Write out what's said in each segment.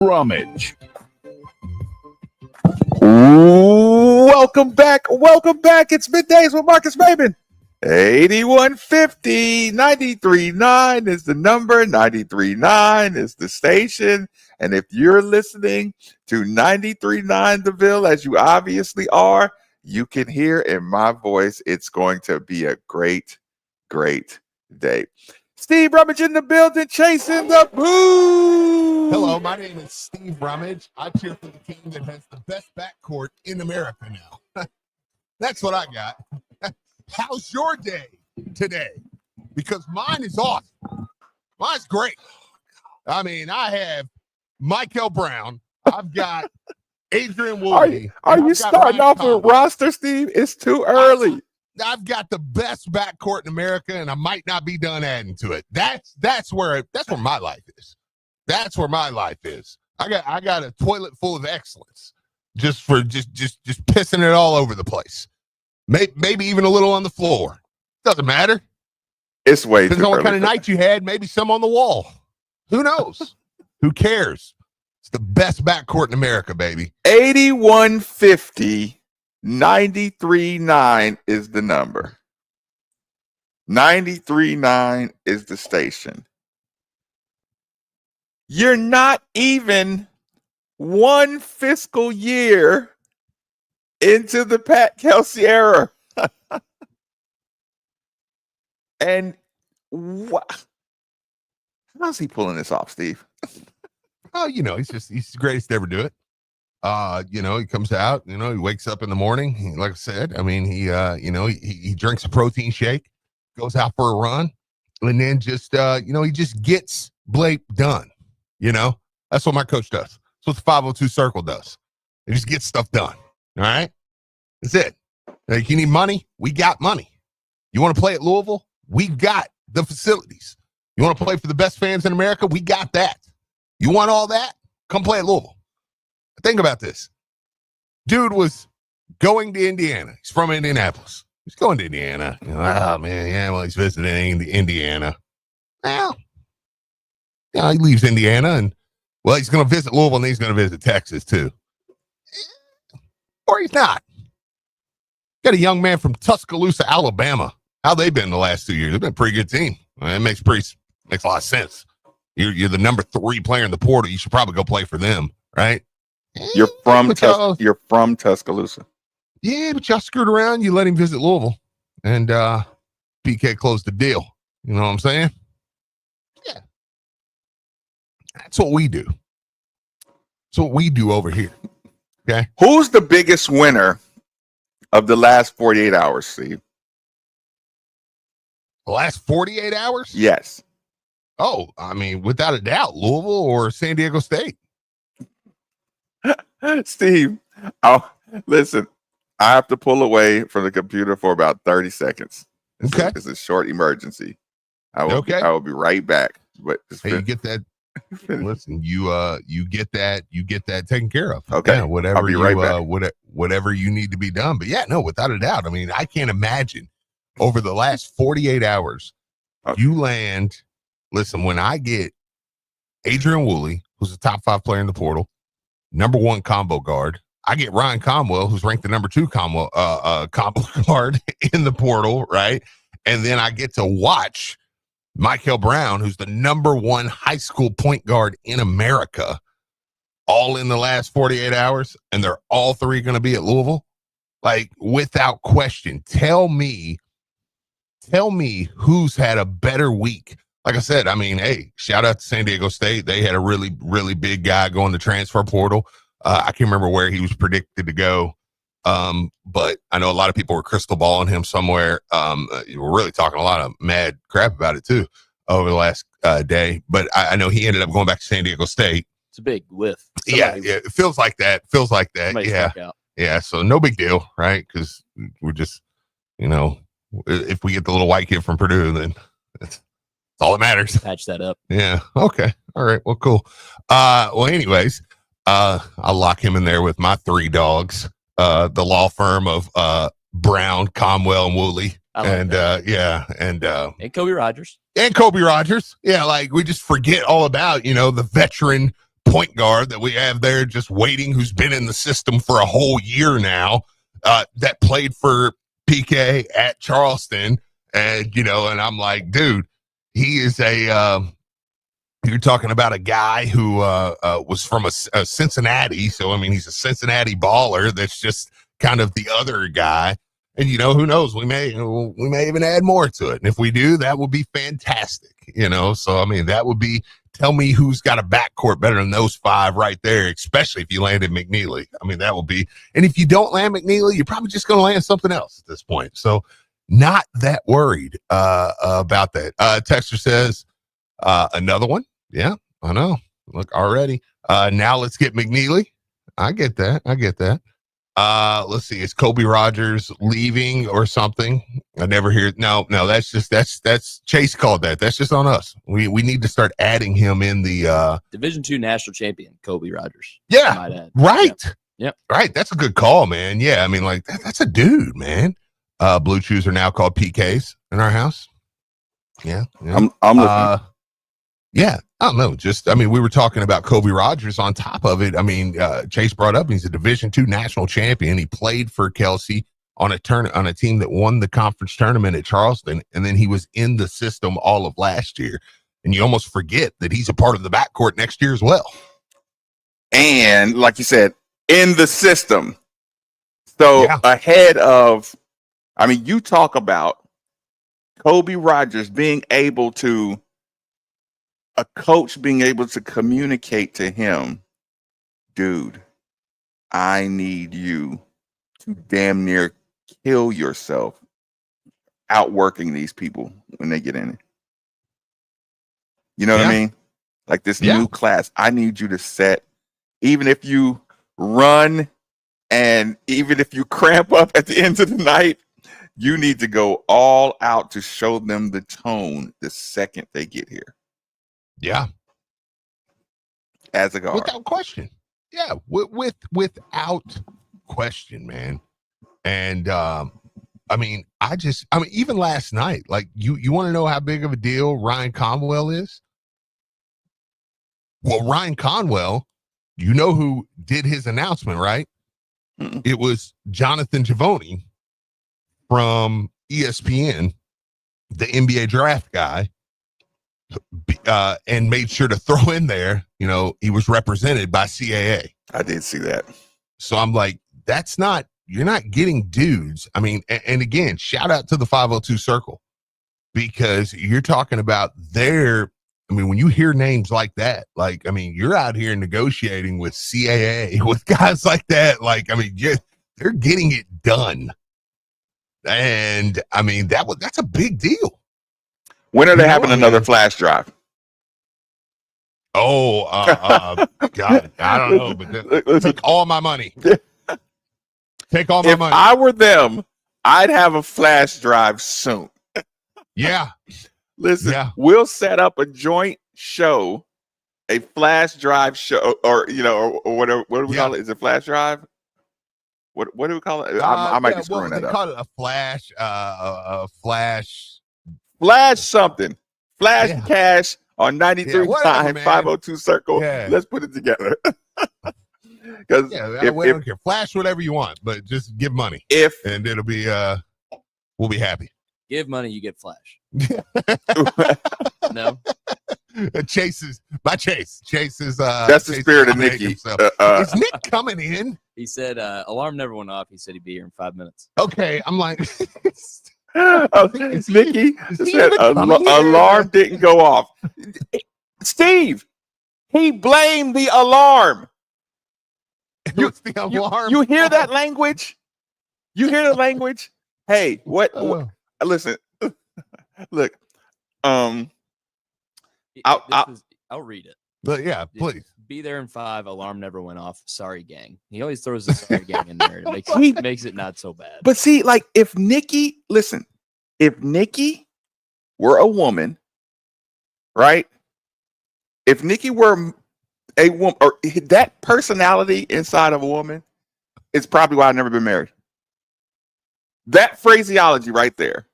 Rummage. Welcome back. It's Middays with Marcus Raymond. 8150 93.9 is the number. 93.9 is the station. And if you're listening to 93.9 The Ville, as you obviously are, you can hear in my voice, it's going to be a great, great day. Steve Rummage in the building, chasing the boo. Hello, my name is Steve Rummage. I cheer for the team that has the best backcourt in America now. That's what I got. How's your day today? Because mine is awesome. Mine's great. I mean, I have Michael Brown. I've got Adrian Woolley. Are you starting off with roster, Steve? It's too early. I've got the best backcourt in America, and I might not be done adding to it. That's where my life is. That's where my life is. I got a toilet full of excellence, just pissing it all over the place. Maybe even a little on the floor. Doesn't matter. It's way Depends too on what early. kind of night you had. Maybe some on the wall. Who knows? Who cares? It's the best backcourt in America, baby. 8150 93.9 is the number. 93.9 is the station. You're not even one fiscal year into the Pat Kelsey era. And how's he pulling this off, Steve? Oh, he's the greatest to ever do it. He comes out, he wakes up in the morning. Like I said, I mean, he drinks a protein shake, goes out for a run, and then just, he just gets Blake done. That's what my coach does. That's what the 502 Circle does. He just gets stuff done. All right. That's it. Like, you need money? We got money. You want to play at Louisville? We got the facilities. You want to play for the best fans in America? We got that. You want all that? Come play at Louisville. Think about this. Dude was going to Indiana. He's from Indianapolis. He's going to Indiana. Oh, man. Yeah, well, he's visiting Indiana. Well, he leaves Indiana, and, well, he's going to visit Louisville, and then he's going to visit Texas, too. Or he's not. Got a young man from Tuscaloosa, Alabama. How they been the last 2 years? They've been a pretty good team. It makes a lot of sense. You're the number 3 player in the portal. You should probably go play for them, right? You're from Tuscaloosa. Yeah, but y'all screwed around. You let him visit Louisville, and PK closed the deal. You know what I'm saying? Yeah. That's what we do. That's what we do over here. Okay. Who's the biggest winner of the last 48 hours, Steve? The last 48 hours? Yes. Oh, I mean, without a doubt, Louisville or San Diego State. Steve, listen, I have to pull away from the computer for about 30 seconds. It's a short emergency. I will be right back. But you get that. Listen, you get that taken care of. Okay. Yeah, whatever I'll be right back. Whatever you need to be done. But yeah, no, without a doubt. I mean, I can't imagine over the last 48 hours, you land. Listen, when I get Adrian Woolley, who's a top 5 player in the portal, number 1 combo guard, I get Ryan Comwell, who's ranked the number 2 combo guard in the portal, right? And then I get to watch Michael Brown, who's the number 1 high school point guard in America, all in the last 48 hours, and they're all 3 going to be at Louisville. Like, without question, tell me who's had a better week. Like I said, I mean, hey, shout out to San Diego State. They had a really, really big guy going to transfer portal. I can't remember where he was predicted to go. But I know a lot of people were crystal balling him somewhere. We're really talking a lot of mad crap about it too over the last day. But I know he ended up going back to San Diego State. It's a big whiff. Yeah, it feels like that. Yeah. So no big deal, right? Because we're just, if we get the little white kid from Purdue, then that's all that matters. Patch that up. Yeah. Okay. All right. Well, cool. Anyways, I'll lock him in there with my 3 dogs. The law firm of Brown, Comwell, and Woolley. And Kobe Rogers. And Kobe Rogers. Yeah, like we just forget all about, the veteran point guard that we have there just waiting, who's been in the system for a whole year now, that played for PK at Charleston. And, and I'm like, dude, he is you're talking about a guy who was from a Cincinnati. So, I mean, he's a Cincinnati baller that's just kind of the other guy. And, who knows? We may even add more to it. And if we do, that would be fantastic, So, I mean, that would be, tell me who's got a backcourt better than those five right there, especially if you landed McNeely. I mean, that would be, and if you don't land McNeely, you're probably just going to land something else at this point. So, not that worried about that. Texter says, another one. Yeah, I know. Look, already. Now let's get McNeely. I get that. Let's see. Is Kobe Rogers leaving or something? I never hear. No, that's Chase called that. That's just on us. We need to start adding him in the Division II national champion, Kobe Rogers. Yeah. Right. Yep. Right. That's a good call, man. Yeah. I mean, like that's a dude, man. Blue Chews are now called PKs in our house. Yeah. I'm looking. Yeah, I don't know. We were talking about Kobe Rogers on top of it. I mean, Chase brought up he's a Division II national champion. He played for Kelsey on a team that won the conference tournament at Charleston, and then he was in the system all of last year. And you almost forget that he's a part of the backcourt next year as well. And like you said, in the system. So ahead of, you talk about Kobe Rogers being able to, a coach being able to communicate to him, dude, I need you to damn near kill yourself outworking these people when they get in it. You know what I mean? Like this new class, I need you to set, even if you run and even if you cramp up at the end of the night, you need to go all out to show them the tone the second they get here. Yeah. As a guard. Without question. Yeah. Without question, man. And, even last night, like you want to know how big of a deal Ryan Conwell is? Well, Ryan Conwell, you know who did his announcement, right? Mm-mm. It was Jonathan Givony from ESPN, the NBA draft guy. And made sure to throw in there, he was represented by CAA. I did see that. So I'm like, you're not getting dudes. I mean, and again, shout out to the 502 Circle, because you're talking about when you hear names like that, you're out here negotiating with CAA, with guys like that. They're getting it done. And that's a big deal. When are they having another flash drive? Oh, God, I don't know, but take all my money. Take all my money. If I were them, I'd have a flash drive soon. Yeah. Listen, we'll set up a joint show, a flash drive show, or whatever. What do we call it? Is it flash drive? What do we call it? I might be screwing that up. Call it a flash, Flash something. Flash cash on 93.9 502 Circle. Yeah. Let's put it together. Because I don't care. Flash whatever you want, but just give money. And it'll be we'll be happy. Give money, you get flash. No. Chase is that's the spirit of Nikki. Is Nick coming in? He said alarm never went off. He said he'd be here in 5 minutes. Okay, I'm like Nikki said alarm didn't go off. Steve, he blamed the alarm. The alarm. You hear that language? You hear the language? Hey, what listen. Look. I'll read it. But yeah, please. Be there in 5. Alarm never went off. Sorry, gang. He always throws the sorry gang in there. It makes it not so bad. But see, like if Nikki were a woman, right? If Nikki were a woman, or that personality inside of a woman, is probably why I've never been married. That phraseology right there.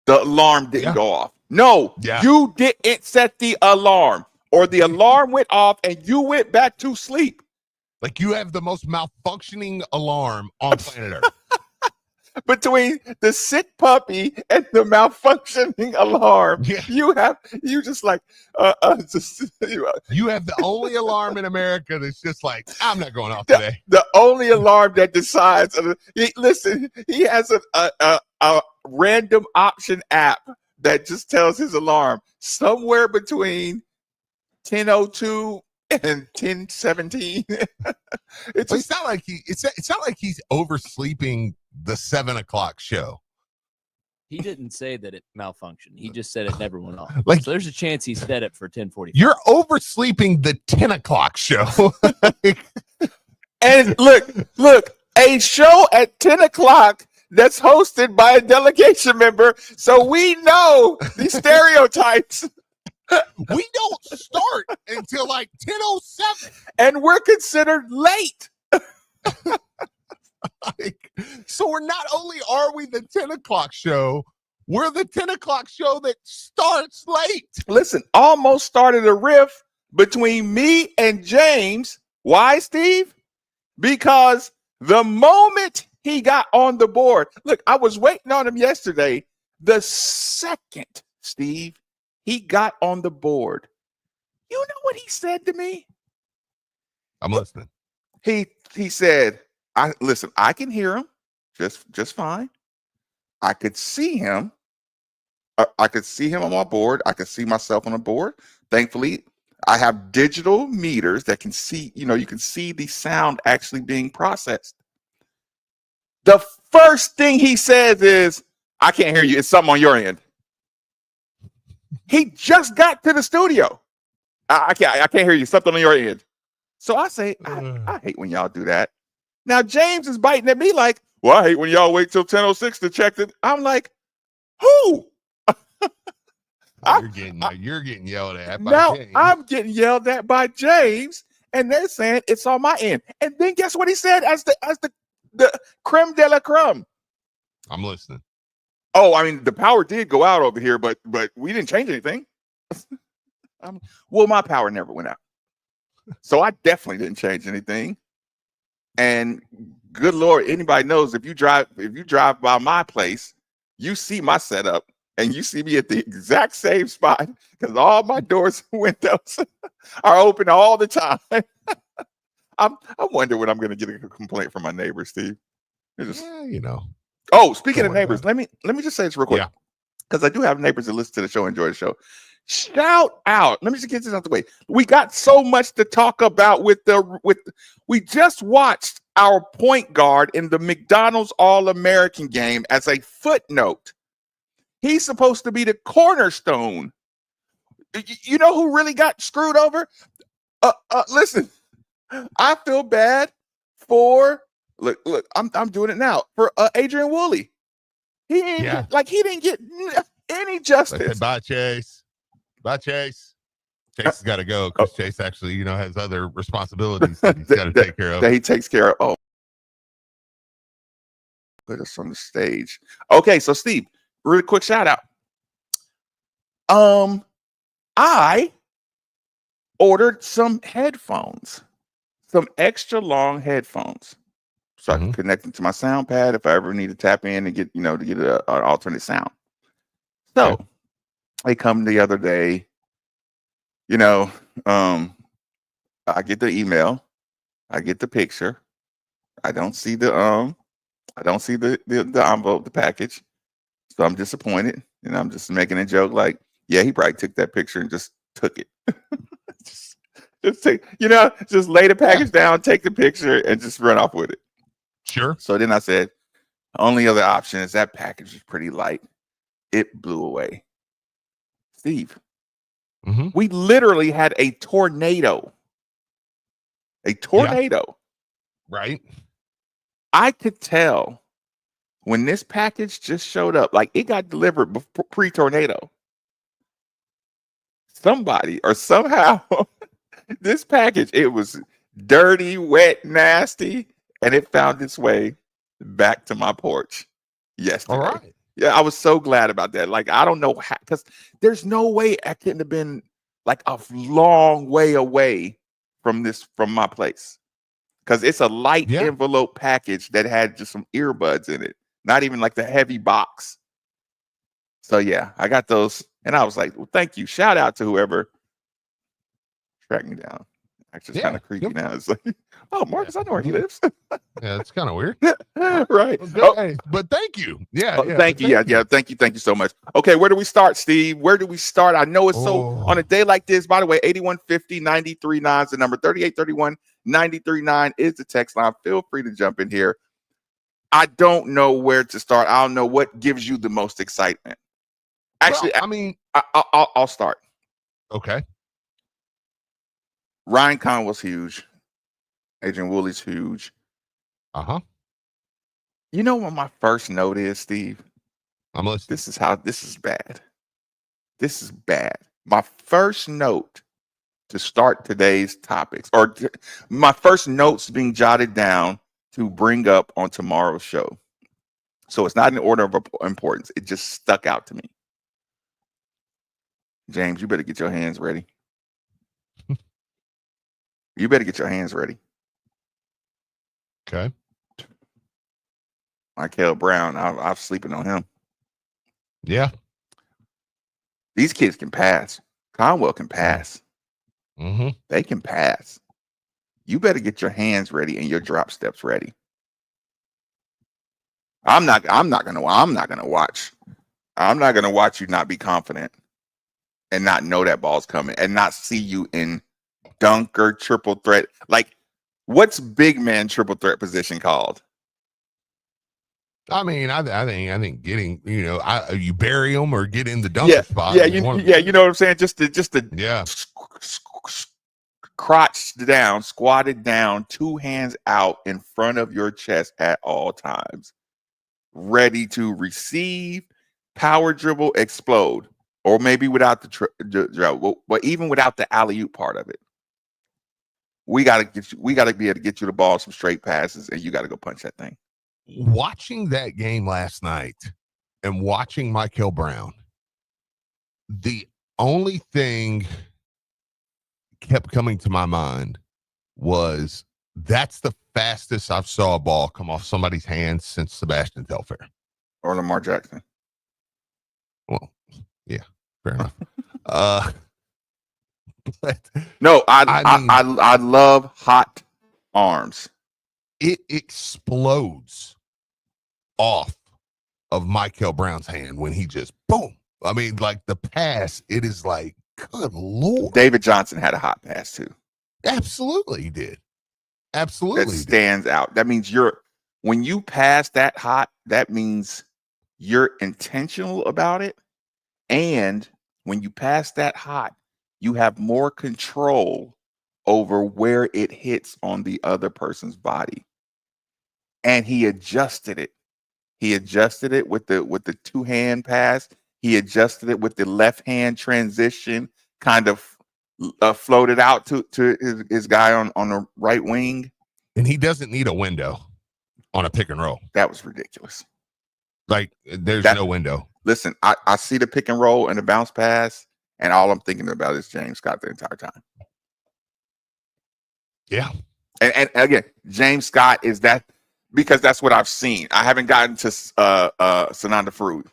The alarm didn't go off. No, you didn't set the alarm. or the alarm went off and you went back to sleep. Like you have the most malfunctioning alarm on planet Earth. Between the sick puppy and the malfunctioning alarm, Yeah. you just You have the only alarm in America that's just like, I'm not going off today. the only alarm that decides. He has a random option app that just tells his alarm somewhere between 10:02 and 10:17. It's not like he's oversleeping the 7 o'clock show. He didn't say that it malfunctioned. He just said it never went off. Like, so there's a chance he said it for 10:45. You're oversleeping the 10 o'clock show. And look, a show at 10 o'clock that's hosted by a delegation member. So we know the stereotypes. We don't start until like 10:07. And we're considered late. So we're not only are we the 10 o'clock show, we're the 10 o'clock show that starts late. Listen, almost started a riff between me and James. Why, Steve? Because the moment he got on the board, look, I was waiting on him yesterday. The second, Steve, he got on the board, you know what he said to me? I'm listening. He said, I can hear him just fine. I could see him. I could see him on my board. I could see myself on the board. Thankfully, I have digital meters that can see, you can see the sound actually being processed. The first thing he says is, I can't hear you. It's something on your end. He just got to the studio. I can't hear you. Something on your end. So I say, I hate when y'all do that. Now, James is biting at me like, well, I hate when y'all wait till 10:06 to check it. I'm like, who? You're getting yelled at by now James. I'm getting yelled at by James, and they're saying it's on my end. And then guess what he said as the creme de la creme? I'm listening. Oh, I mean, the power did go out over here, but we didn't change anything. Well, my power never went out. So I definitely didn't change anything. And good Lord, anybody knows if you drive by my place, you see my setup and you see me at the exact same spot because all my doors and windows are open all the time. I wonder when I'm going to get a complaint from my neighbors, Steve. Oh, speaking of neighbors, let me just say this real quick. Because I do have neighbors that listen to the show, enjoy the show. Shout out. Let me just get this out the way. We got so much to talk about we just watched our point guard in the McDonald's All-American game as a footnote. He's supposed to be the cornerstone. You know who really got screwed over? Listen, I feel bad for look, I'm doing it now for Adrian Woolley. He didn't get any justice. Bye, Chase. Bye, Chase. Chase has got to go because Chase actually, has other responsibilities that he's got to take care of. That he takes care of. Oh, put us on the stage. Okay, so Steve, really quick shout out. I ordered some headphones, some extra long headphones, so I can connect them to my sound pad if I ever need to tap in and get, to get an alternate sound. So they come the other day, I get the email, I get the picture, I don't see the envelope, the package, so I'm disappointed, and I'm just making a joke like, yeah, he probably took that picture and just took it. just take, just lay the package down, take the picture, and just run off with it. Sure. So then I said, only other option is that package is pretty light. It blew away. Steve, we literally had a tornado. Right. I could tell when this package just showed up, like it got delivered pre-tornado. Somebody or somehow this package, it was dirty, wet, nasty, and it found its way back to my porch yesterday. All right. Yeah, I was so glad about that. Like, I don't know how, because there's no way I couldn't have been like a long way away from my place. Because it's a light envelope package that had just some earbuds in it, not even like the heavy box. So yeah, I got those, and I was like, well, thank you. Shout out to whoever tracked me down. Actually, it's kind of creepy now. It's like, oh, Marcus, I know where he lives. Yeah, it's kind of weird. Right. Well, hey, but thank you. Yeah, thank you. Yeah. Thank you so much. Okay, where do we start, Steve? Where do we start? I know it's so on a day like this. By the way, 8150-939 is the number. 3831-939 is the text line. Feel free to jump in here. I don't know where to start. I don't know what gives you the most excitement. Actually, well, I mean, I'll start. Okay. Ryan Conwell's huge. Adrian Woolley's huge. You know what my first note is, Steve? I'm listening. This is bad. This is bad. My first note to start today's topics, or my first notes being jotted down to bring up on tomorrow's show. So it's not in order of importance. It just stuck out to me. James, you better get your hands ready. You better get your hands ready. Okay. Michael Brown, I'm sleeping on him. Yeah. These kids can pass. Conwell can pass. Mm-hmm. They can pass. You better get your hands ready and your drop steps ready. I'm not gonna watch you not be confident and not know that ball's coming and not see you in dunk or triple threat. Like, what's big man triple threat position called? I mean, I think getting, you bury them or get in the dunker spot. You know what I'm saying? Just to crotch down, squatted down, two hands out in front of your chest at all times, ready to receive, power dribble, explode, or maybe without the dribble, but even without the alley-oop part of it. We gotta be able to get you the ball, some straight passes, and you got to go punch that thing. Watching that game last night and watching Michael Brown, the only thing kept coming to my mind was that's the fastest I've saw a ball come off somebody's hands since Sebastian Telfair or Lamar Jackson. Well, yeah, fair enough. But no, I love hot arms. It explodes off of Michael Brown's hand when he just boom. I mean, like the pass, it is like, good Lord. David Johnson had a hot pass too. Absolutely, he did. Absolutely, that stands out. That means when you pass that hot, that means you're intentional about it. And when you pass that hot, you have more control over where it hits on the other person's body. And he adjusted it. He adjusted it with the two-hand pass. He adjusted it with the left-hand transition, kind of floated out to his guy on the right wing. And he doesn't need a window on a pick and roll. That was ridiculous. Like, there's no window. Listen, I see the pick and roll and the bounce pass, and all I'm thinking about is James Scott the entire time. Yeah. And again, James Scott is that, because that's what I've seen. I haven't gotten to Sananda Farouk,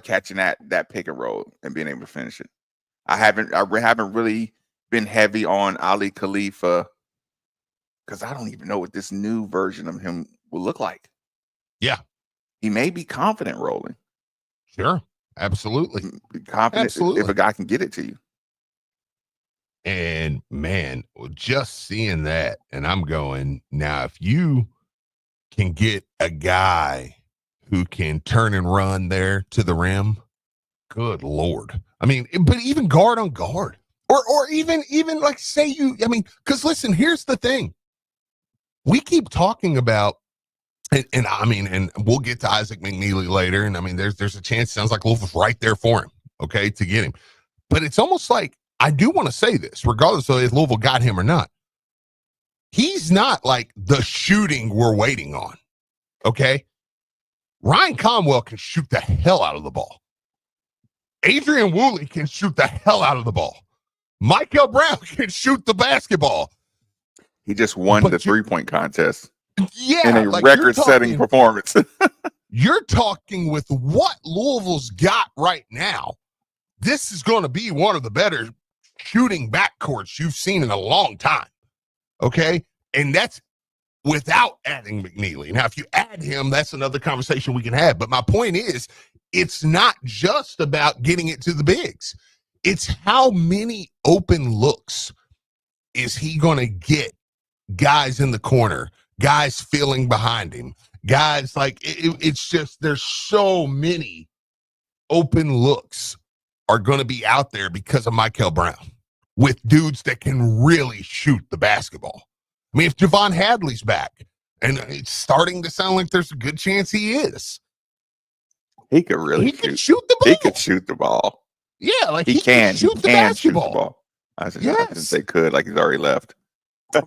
catching that pick and roll and being able to finish it. I haven't really been heavy on Ali Khalifa because I don't even know what this new version of him will look like. Yeah. He may be confident rolling. Sure. Absolutely. Confident if a guy can get it to you. And man, just seeing that, and I'm going, now, if you can get a guy who can turn and run there to the rim, good Lord. I mean, but even guard on guard, or even like say because listen, here's the thing. We keep talking about, and I mean, and we'll get to Isaac McNeely later. And I mean, there's a chance, sounds like Louisville's right there for him. Okay. To get him. But it's almost like, I do want to say this, regardless of if Louisville got him or not. He's not like the shooting we're waiting on. Okay. Ryan Conwell can shoot the hell out of the ball. Adrian Woolley can shoot the hell out of the ball. Michael Brown can shoot the basketball. He just won the 3-point contest in a record-setting performance. You're talking with what Louisville's got right now. This is going to be one of the better shooting backcourts you've seen in a long time. Okay? And that's without adding McNeely. Now, if you add him, that's another conversation we can have. But my point is, it's not just about getting it to the bigs. It's how many open looks is he going to get guys in the corner, guys filling behind him, guys like it's just there's so many open looks are going to be out there because of Michael Brown with dudes that can really shoot the basketball. I mean, if Javon Hadley's back, and it's starting to sound like there's a good chance he is. He could really shoot the ball. He could shoot the ball. Yeah, like he can shoot the basketball. Shoot the ball. I didn't say could, like he's already left.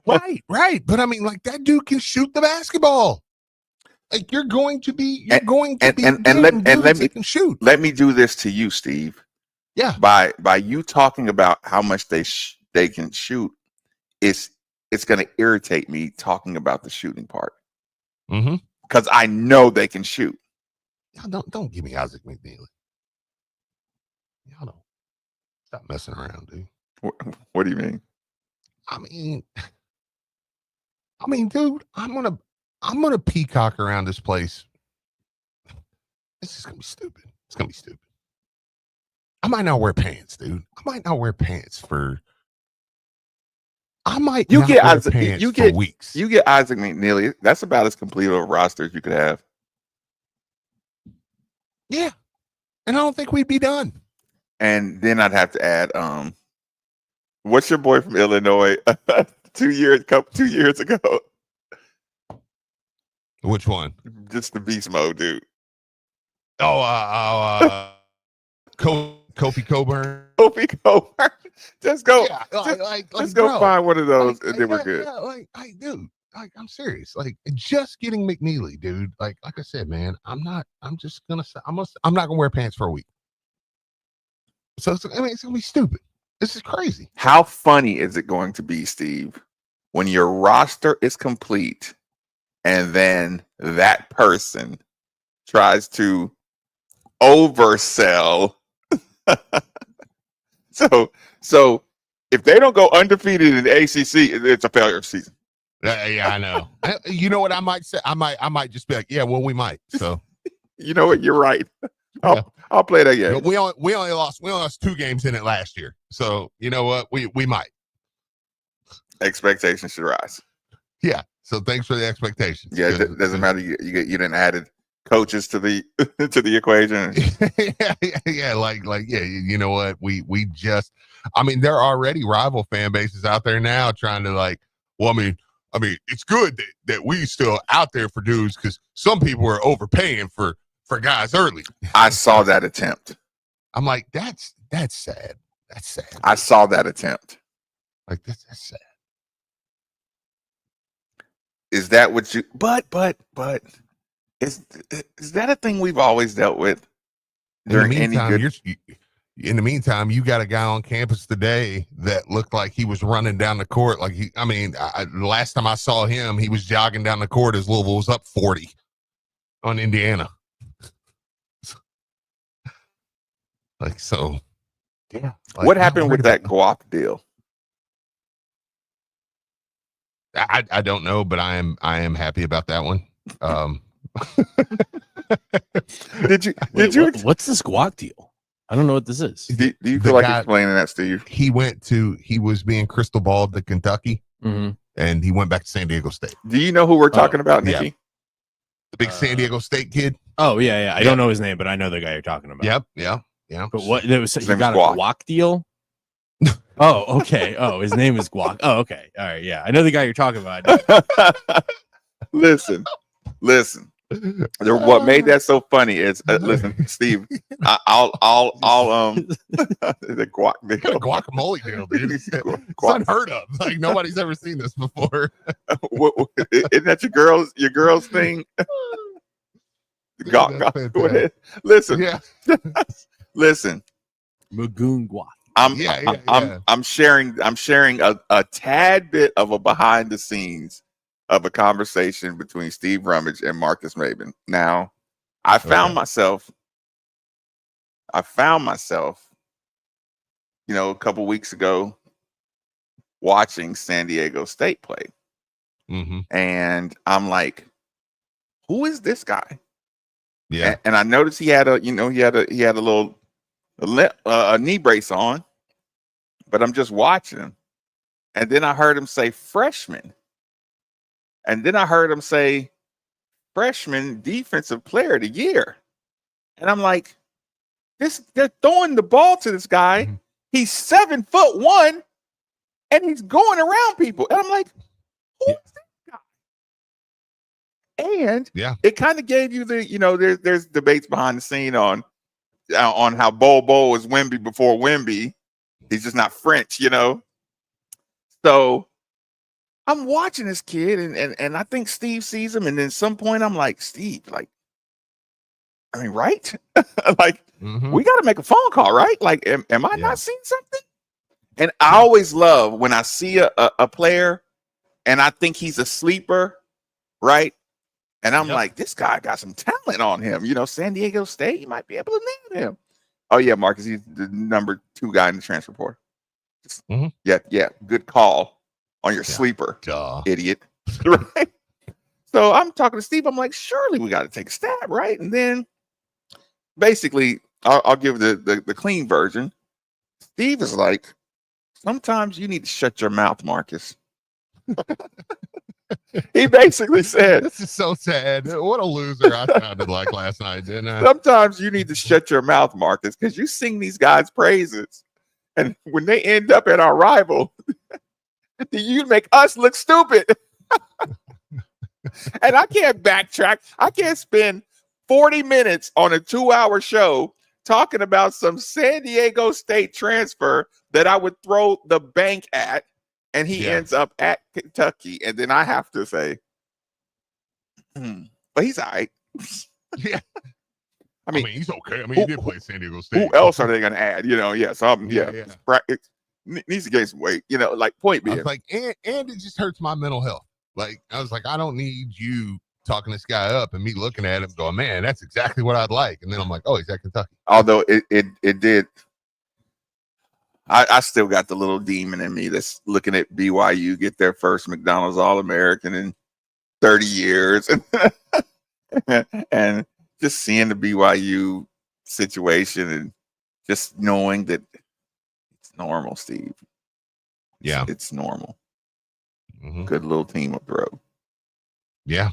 Right. But I mean, like that dude can shoot the basketball. Like you're going to be let me can shoot. Let me do this to you, Steve. Yeah. By you talking about how much they can shoot, it's going to irritate me talking about the shooting part. Mm-hmm. Because I know they can shoot. Y'all don't give me Isaac McNeely. Y'all don't stop messing around, dude. What do you mean? I mean, dude, I'm gonna peacock around this place. This is gonna be stupid. It's gonna be stupid. I might not wear pants, dude. I might not wear pants for. I might. You not get wear Isaac. Pants You for get weeks. You get Isaac McNeely. That's about as complete of a roster as you could have. Yeah, and I don't think we'd be done. And then I'd have to add, what's your boy from Illinois? 2 years ago. Which one? Just the beast mode, dude. Oh, Kofi Coburn. Kofi Coburn. Just go. Yeah, let's go find one of those, and then we're good. Yeah, dude. Like, I'm serious. Like, just getting McNeely, dude. Like I said, man, I'm not gonna wear pants for a week. So it's gonna be stupid. This is crazy. How funny is it going to be, Steve, when your roster is complete and then that person tries to oversell? So if they don't go undefeated in the ACC, it's a failure season. Yeah, I know. You know what I might say? I might just be like, yeah, well, we might. So you know what? You're right. I'll play that game. We only lost 2 games in it last year. So you know what? We might. Expectations should rise. Yeah. So thanks for the expectations. Yeah, it doesn't matter. You didn't added coaches to the equation. yeah. Like yeah. You know what? We just. I mean, there are already rival fan bases out there now trying to like. Well, I mean, it's good that we still out there for dudes because some people are overpaying for guys early. I saw that attempt. I'm like, that's sad. That's sad. I saw that attempt. Like that's sad. Is that what you? But is that a thing we've always dealt with? In the meantime, you got a guy on campus today that looked like he was running down the court. Like the last time I saw him, he was jogging down the court as Louisville was up 40 on Indiana. Like, so. Yeah. Like, what happened with that guac deal? I don't know, but I am happy about that one. What's this guac deal? I don't know what this is. Do you feel like explaining that, Steve? He was being crystal balled to Kentucky, and he went back to San Diego State. Do you know who we're talking about, Nikki? Yeah. The big San Diego State kid. Oh, yeah. I don't know his name, but I know the guy you're talking about. Yep. But what? He got a guac deal? Oh, okay. Oh, his name is Guac. Oh, okay. All right. Yeah. I know the guy you're talking about. Listen. What made that so funny is listen, Steve. I'll the guac deal. Guacamole deal, dude. It's unheard of. Like nobody's ever seen this before. Isn't that your girls thing? Go ahead. Listen. Yeah. Listen. Magoon Guac. I'm sharing a tad bit of a behind the scenes of a conversation between Steve Rummage and Marcus Maben. Now, I found myself, a couple weeks ago watching San Diego State play. Mm-hmm. And I'm like, who is this guy? Yeah. And I noticed he had a little knee brace on, but I'm just watching him. And then I heard him say freshman. And then I heard him say freshman defensive player of the year. And I'm like, they're throwing the ball to this guy. Mm-hmm. He's 7'1", and he's going around people. And I'm like, who is this guy? And it kind of gave you there's debates behind the scene on how Bo is Wemby before Wemby. He's just not French, So I'm watching this kid, and I think Steve sees him, and then some point I'm like, Steve, right? We got to make a phone call, right? Am I not seeing something? And I always love when I see a player, and I think he's a sleeper, right? And I'm like, this guy got some talent on him. San Diego State, you might be able to name him. Oh, yeah, Marcus, he's the number 2 guy in the transfer portal. Yeah, good call on your sleeper, idiot. Right? So I'm talking to Steve. I'm like, surely we got to take a stab, right? And then basically, I'll give the clean version. Steve is like, sometimes you need to shut your mouth, Marcus. He basically said, this is so sad. What a loser I sounded like last night, didn't I? Sometimes you need to shut your mouth, Marcus, because you sing these guys' praises. And when they end up at our rival, you make us look stupid. And I can't backtrack. I can't spend 40 minutes on a 2-hour show talking about some San Diego State transfer that I would throw the bank at, and he ends up at Kentucky. And then I have to say, but he's all right. Yeah. I mean, he's okay. I mean, he did play San Diego State. Who else are they going to add? Needs to gain some weight. Point being. I was like, and it just hurts my mental health. I was like, I don't need you talking this guy up and me looking at him going, man, that's exactly what I'd like. And then I'm like, oh, he's at Kentucky. Although it did. I still got the little demon in me that's looking at BYU get their first McDonald's All-American in 30 years. And just seeing the BYU situation and just knowing that it's normal, Steve. Yeah. It's normal. Mm-hmm. Good little team up the road. Yeah.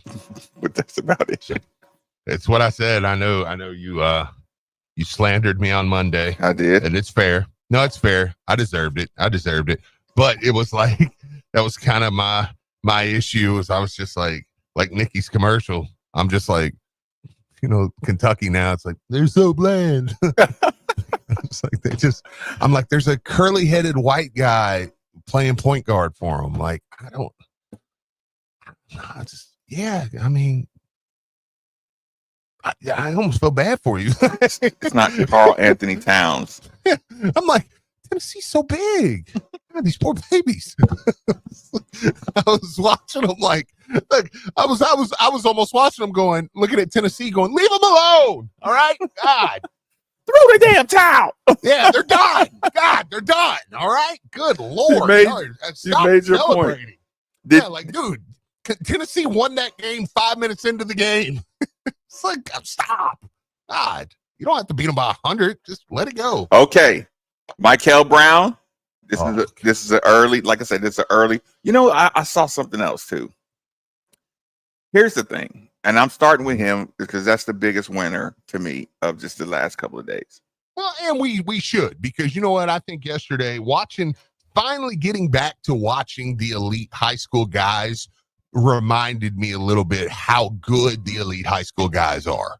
But that's about it. It's what I said. I know you slandered me on Monday. I did. And it's fair. No, it's fair. I deserved it. But it was like, that was kind of my issue. Was I was just like Nikki's commercial. I'm just like, Kentucky now. It's like, they're so bland. It's like I'm like, there's a curly headed white guy playing point guard for him. Like, I almost feel bad for you. It's not Carl Anthony Towns. Yeah. I'm like, Tennessee's so big. God, these poor babies. I was watching them I was almost watching them going, looking at Tennessee going, leave them alone. All right. God. Throw the damn towel. Yeah, they're done. God, they're done. All right. Good Lord. You made your point. Dude, Tennessee won that game 5 minutes into the game. It's like, stop. God, you don't have to beat them by 100. Just let it go. Okay. Michael Brown. This is an early, like I said, this is an early. I saw something else too. Here's the thing, and I'm starting with him because that's the biggest winner to me of just the last couple of days. Well, and we should, because you know what? I think yesterday, finally getting back to watching the elite high school guys reminded me a little bit how good the elite high school guys are.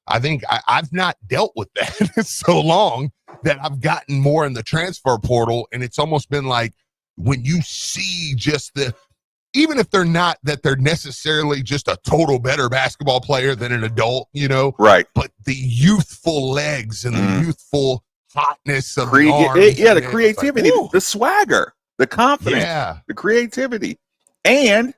I think I've not dealt with that in so long that I've gotten more in the transfer portal, and it's almost been like when you see just even if they're not that they're necessarily just a total better basketball player than an adult, right? But the youthful legs and the youthful hotness of the arms. The creativity, like, the swagger, the confidence, the creativity. And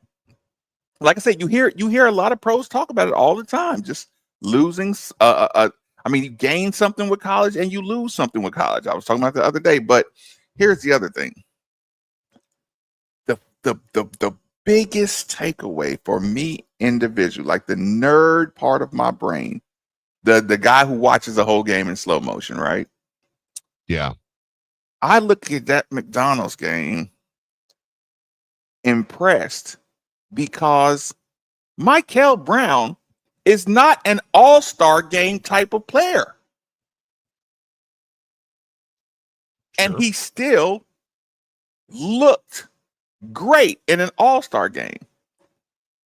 like I said, you hear a lot of pros talk about it all the time. Just losing. I mean, you gain something with college and you lose something with college. I was talking about the other day, but here's the other thing. The biggest takeaway for me individually, like the nerd part of my brain, the guy who watches the whole game in slow motion, right? Yeah. I look at that McDonald's game impressed because Michael Brown is not an all-star game type of player. Sure. And he still looked great in an all-star game.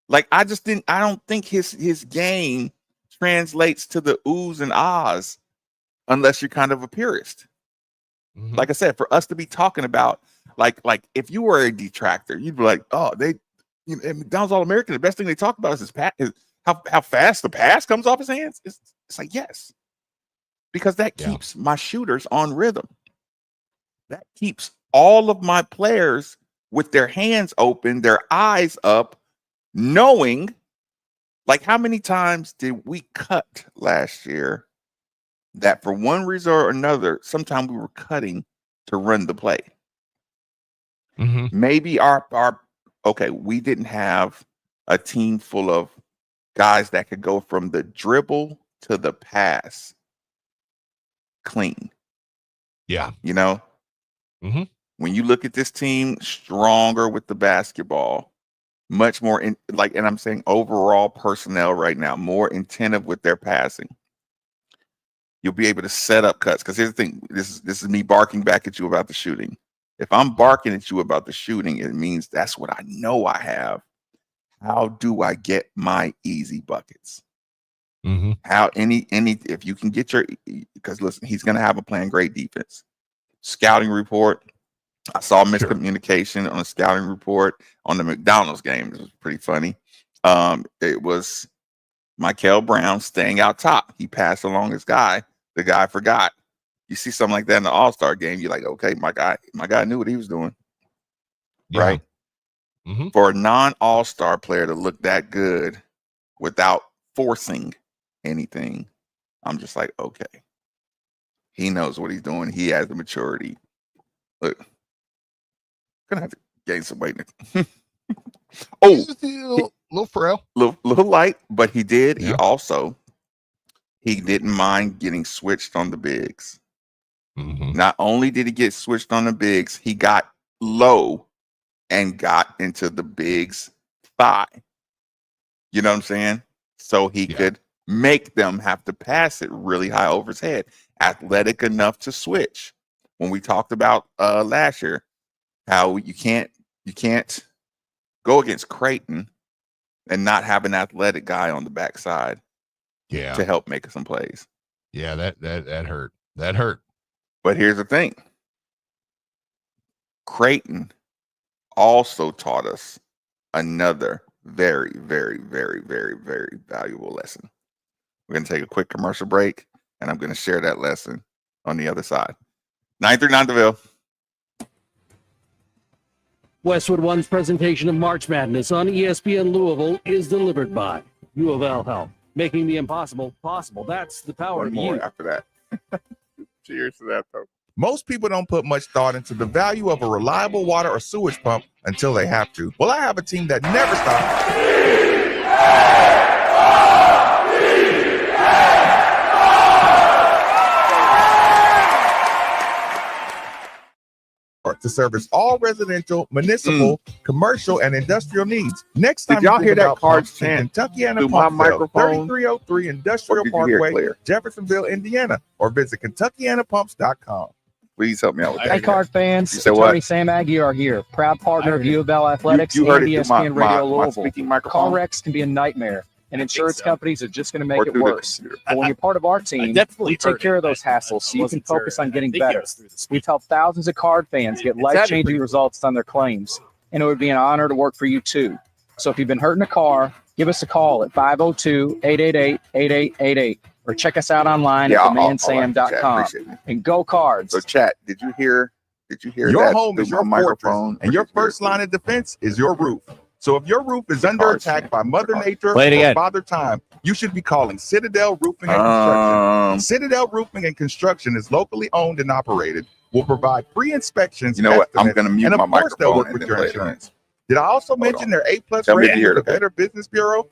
Like I don't think his game translates to the oohs and ahs unless you're kind of a purist. Mm-hmm. Like I said, for us to be talking about like if you were a detractor, you'd be like, oh, McDonald's All-American, the best thing they talk about is how fast the pass comes off his hands. It's like, yes, because that keeps my shooters on rhythm. That keeps all of my players with their hands open, their eyes up, knowing, like, how many times did we cut last year that for one reason or another, sometimes we were cutting to run the play. Mm-hmm. Maybe we didn't have a team full of guys that could go from the dribble to the pass clean. Yeah. You know? Mm-hmm. When you look at this team, stronger with the basketball, much more and I'm saying overall personnel right now, more attentive with their passing. You'll be able to set up cuts. Because here's the thing: this is me barking back at you about the shooting. If I'm barking at you about the shooting, it means that's what I know I have. How do I get my easy buckets? Mm-hmm. How if you can get because listen, he's going to have a playing great defense. Scouting report. I saw miscommunication on a scouting report on the McDonald's game. It was pretty funny. It was Michael Brown staying out top. He passed along his guy. The guy forgot. You see something like that in the All-Star game, you're like, okay, my guy knew what he was doing. Yeah. Right? Mm-hmm. For a non-All-Star player to look that good without forcing anything, I'm just like, okay. He knows what he's doing. He has the maturity. Look, gonna have to gain some weight. Little frail, little light, but he did. Yeah. He didn't mind getting switched on the bigs. Mm-hmm. Not only did he get switched on the bigs, he got low and got into the bigs' thigh. You know what I'm saying? So he could make them have to pass it really high over his head. Athletic enough to switch. When we talked about last year, how you can't go against Creighton and not have an athletic guy on the backside to help make some plays. Yeah, that hurt. That hurt. But here's the thing. Creighton also taught us another very, very, very, very, very valuable lesson. We're going to take a quick commercial break, and I'm going to share that lesson on the other side. 939 DeVille. Westwood One's presentation of March Madness on ESPN Louisville is delivered by U of L Health, making the impossible possible. That's the power of you. After that. Cheers to that, though. Most people don't put much thought into the value of a reliable water or sewage pump until they have to. Well, I have a team that never stops to service all residential, municipal, commercial, and industrial needs. Next time, did y'all hear that Cards chant Kentuckiana Pump microphone? 3303 Industrial Parkway, Jeffersonville, Indiana, or visit KentuckianaPumps.com. Please help me out with that. Hey, Card fans, Tony Sam Aguirre here, proud partner of U of L Athletics and ESPN Radio Louisville. Car wrecks can be a nightmare, and insurance companies are just going to make it worse. But when you're part of our team, we take care of those hassles so you can focus on getting better. We've helped thousands of Card fans get life-changing results on their claims, and it would be an honor to work for you too. So if you've been hurting a car, give us a call at 502-888-8888. or check us out online at themanSam.com. And go Cards. So chat, did you hear Your that home is through your my microphone, and your first line of defense is your roof. So if your roof is under attack by Mother Nature or Father Time, you should be calling Citadel Roofing and Construction. Citadel Roofing and Construction is locally owned and operated. Will provide free inspections. You know what? I'm going to mute my microphone. They'll work with your insurance. Did I also mention their A+ rating with the Better Business Bureau?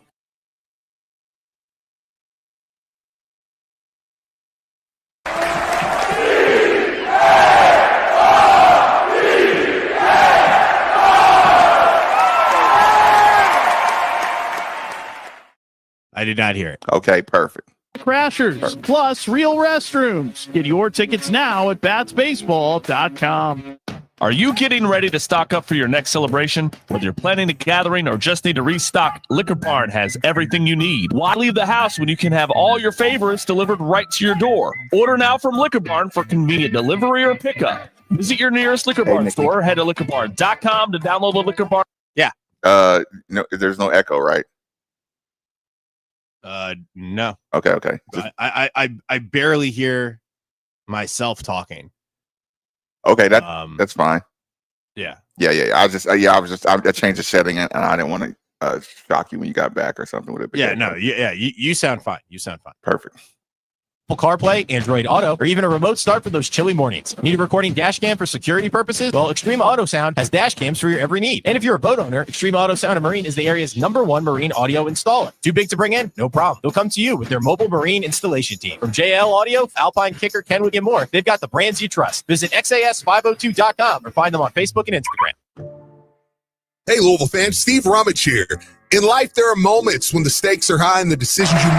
I did not hear it. Okay, perfect. Crashers plus real restrooms. Get your tickets now at batsbaseball.com. Are you getting ready to stock up for your next celebration? Whether you're planning a gathering or just need to restock, Liquor Barn has everything you need. Why leave the house when you can have all your favorites delivered right to your door? Order now from Liquor Barn for convenient delivery or pickup. Visit your nearest Liquor Barn store. Head to liquorbarn.com to download the Liquor Barn. Yeah. No, there's no echo, right? No. Okay. I barely hear myself talking. Okay, that's fine. Yeah. I changed the setting and I didn't want to shock you when you got back or something with it. Yeah, no, you sound fine. You sound fine. Perfect. CarPlay, Android Auto, or even a remote start for those chilly mornings. Need a recording dash cam for security purposes? Well, Extreme Auto Sound has dash cams for your every need. And if you're a boat owner, Extreme Auto Sound and Marine is the area's #1 marine audio installer. Too big to bring in? No problem. They'll come to you with their mobile marine installation team. From JL Audio, Alpine Kicker, Kenwood, and more, they've got the brands you trust. Visit xas502.com or find them on Facebook and Instagram. Hey, Louisville fans, Steve Rummage here. In life, there are moments when the stakes are high and the decisions you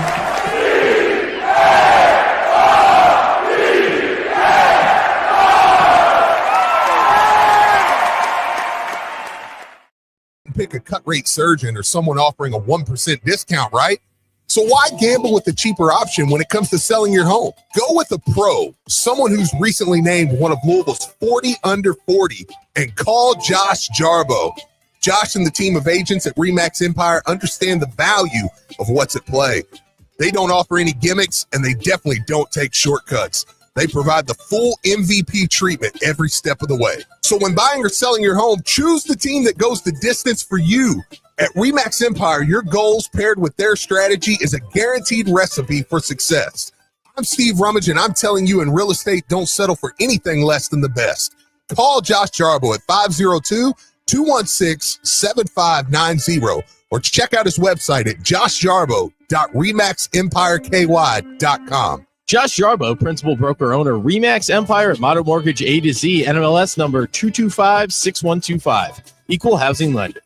pick a cut rate surgeon or someone offering a 1% discount, right? So why gamble with the cheaper option when it comes to selling your home? Go with a pro, someone who's recently named one of Louisville's 40 under 40, and call Josh Jarbo. Josh and the team of agents at RE/MAX Empire understand the value of what's at play. They don't offer any gimmicks, and they definitely don't take shortcuts. They provide the full MVP treatment every step of the way. So when buying or selling your home, choose the team that goes the distance for you. At RE/MAX Empire, your goals paired with their strategy is a guaranteed recipe for success. I'm Steve Rummage, and I'm telling you, in real estate, don't settle for anything less than the best. Call Josh Jarbo at 502-216-7590 or check out his website at joshjarbo.remaxempireky.com. Josh Jarbo, principal broker owner, RE/MAX Empire at Modern Mortgage A to Z, NMLS number 2256125. Equal housing lender.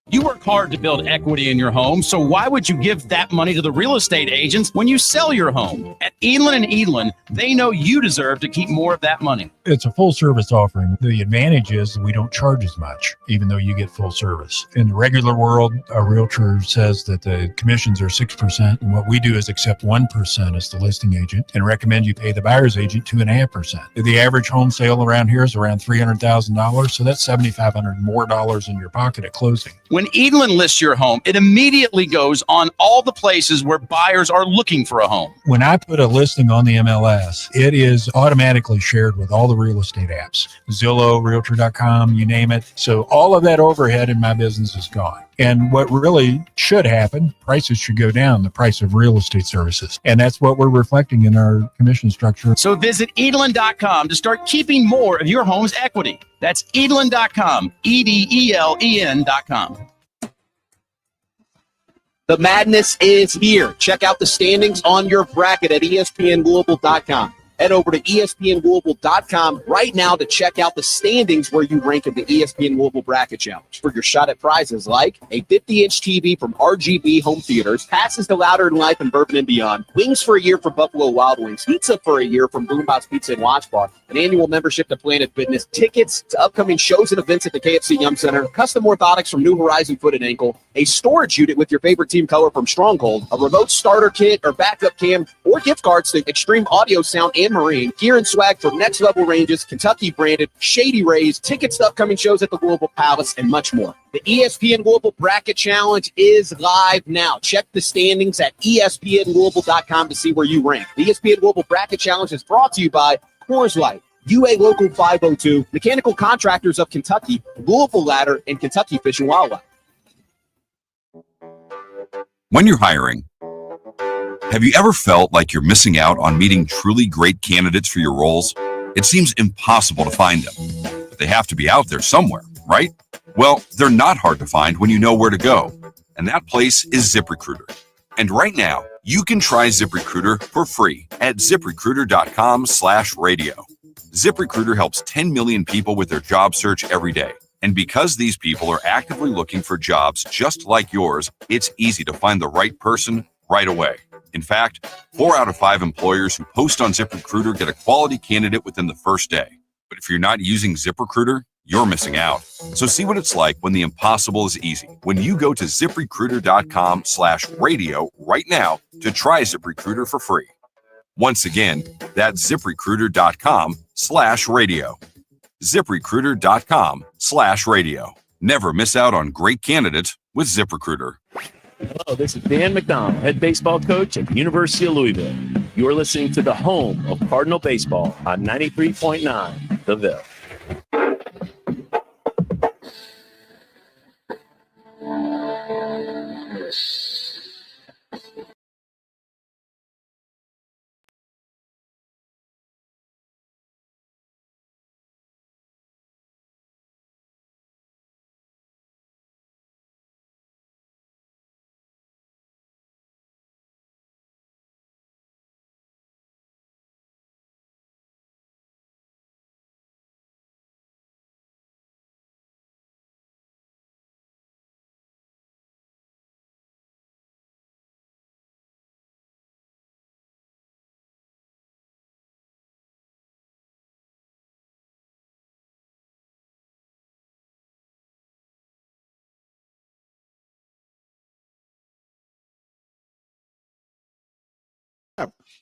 You work hard to build equity in your home, so why would you give that money to the real estate agents when you sell your home? At Edlin & Edlin, they know you deserve to keep more of that money. It's a full service offering. The advantage is we don't charge as much, even though you get full service. In the regular world, a realtor says that the commissions are 6%, and what we do is accept 1% as the listing agent and recommend you pay the buyer's agent 2.5%. The average home sale around here is around $300,000, so that's $7,500 more dollars in your pocket at closing. When Edlin lists your home, it immediately goes on all the places where buyers are looking for a home. When I put a listing on the MLS, it is automatically shared with all the real estate apps, Zillow, Realtor.com, you name it. So all of that overhead in my business is gone. And what really should happen, prices should go down, the price of real estate services. And that's what we're reflecting in our commission structure. So visit Edlin.com to start keeping more of your home's equity. That's Edlin.com, EDELEN.com. The madness is here. Check out the standings on your bracket at ESPNglobal.com. Head over to ESPNglobal.com right now to check out the standings where you rank in the ESPN Global Bracket Challenge for your shot at prizes like a 50-inch TV from RGB Home Theaters, passes to Louder in Life and Bourbon and Beyond, wings for a year from Buffalo Wild Wings, pizza for a year from Boombox Pizza and Watch Bar, an annual membership to Planet Fitness, tickets to upcoming shows and events at the KFC Yum Center, custom orthotics from New Horizon Foot and Ankle, a storage unit with your favorite team color from Stronghold, a remote starter kit or backup cam, or gift cards to Extreme Audio Sound and Marine, gear and swag from Next Level Ranges, Kentucky branded, Shady Rays, tickets to upcoming shows at the Louisville Palace, and much more. The ESPN Louisville Bracket Challenge is live now. Check the standings at ESPNLouisville.com to see where you rank. The ESPN Louisville Bracket Challenge is brought to you by Coors Light, UA Local 502, Mechanical Contractors of Kentucky, Louisville Ladder, and Kentucky Fish and Wildlife. When you're hiring, have you ever felt like you're missing out on meeting truly great candidates for your roles? It seems impossible to find them, but they have to be out there somewhere, right? Well, they're not hard to find when you know where to go, and that place is ZipRecruiter. And right now, you can try ZipRecruiter for free at ZipRecruiter.com/radio. ZipRecruiter helps 10 million people with their job search every day. And because these people are actively looking for jobs just like yours, it's easy to find the right person right away. In fact, 4 out of 5 employers who post on ZipRecruiter get a quality candidate within the first day. But if you're not using ZipRecruiter, you're missing out. So see what it's like when the impossible is easy. When you go to ZipRecruiter.com/radio right now to try ZipRecruiter for free. Once again, that's ZipRecruiter.com/radio. ZipRecruiter.com/radio. Never miss out on great candidates with ZipRecruiter. Hello, this is Dan McDonald, head baseball coach at the University of Louisville. You're listening to the home of Cardinal baseball on 93.9 The Ville.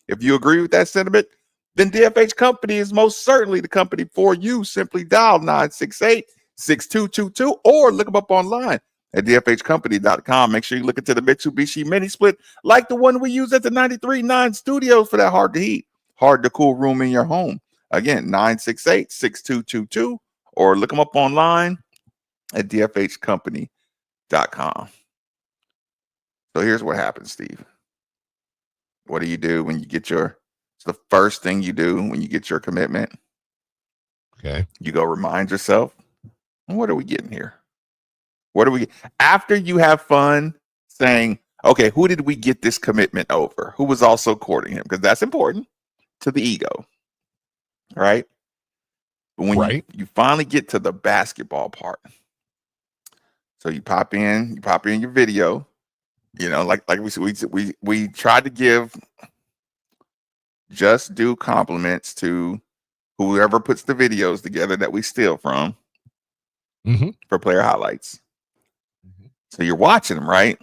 If you agree with that sentiment, then DFH Company is most certainly the company for you. Simply dial 968-6222 or look them up online at dfhcompany.com. Make sure you look into the Mitsubishi mini split like the one we use at the 93.9 studios for that hard to heat, hard to cool room in your home. Again, 968-6222 or look them up online at dfhcompany.com. So here's what happens, Steve. What do you do when you get it's the first thing you do when you get your commitment? Okay. You go remind yourself, what are we getting here? What are we, after you have fun saying, okay, who did we get this commitment over? Who was also courting him? Because that's important to the ego, right? But when you finally get to the basketball part, so you pop in your video. You know, like we tried to give just due compliments to whoever puts the videos together that we steal from for player highlights. So you're watching them, right?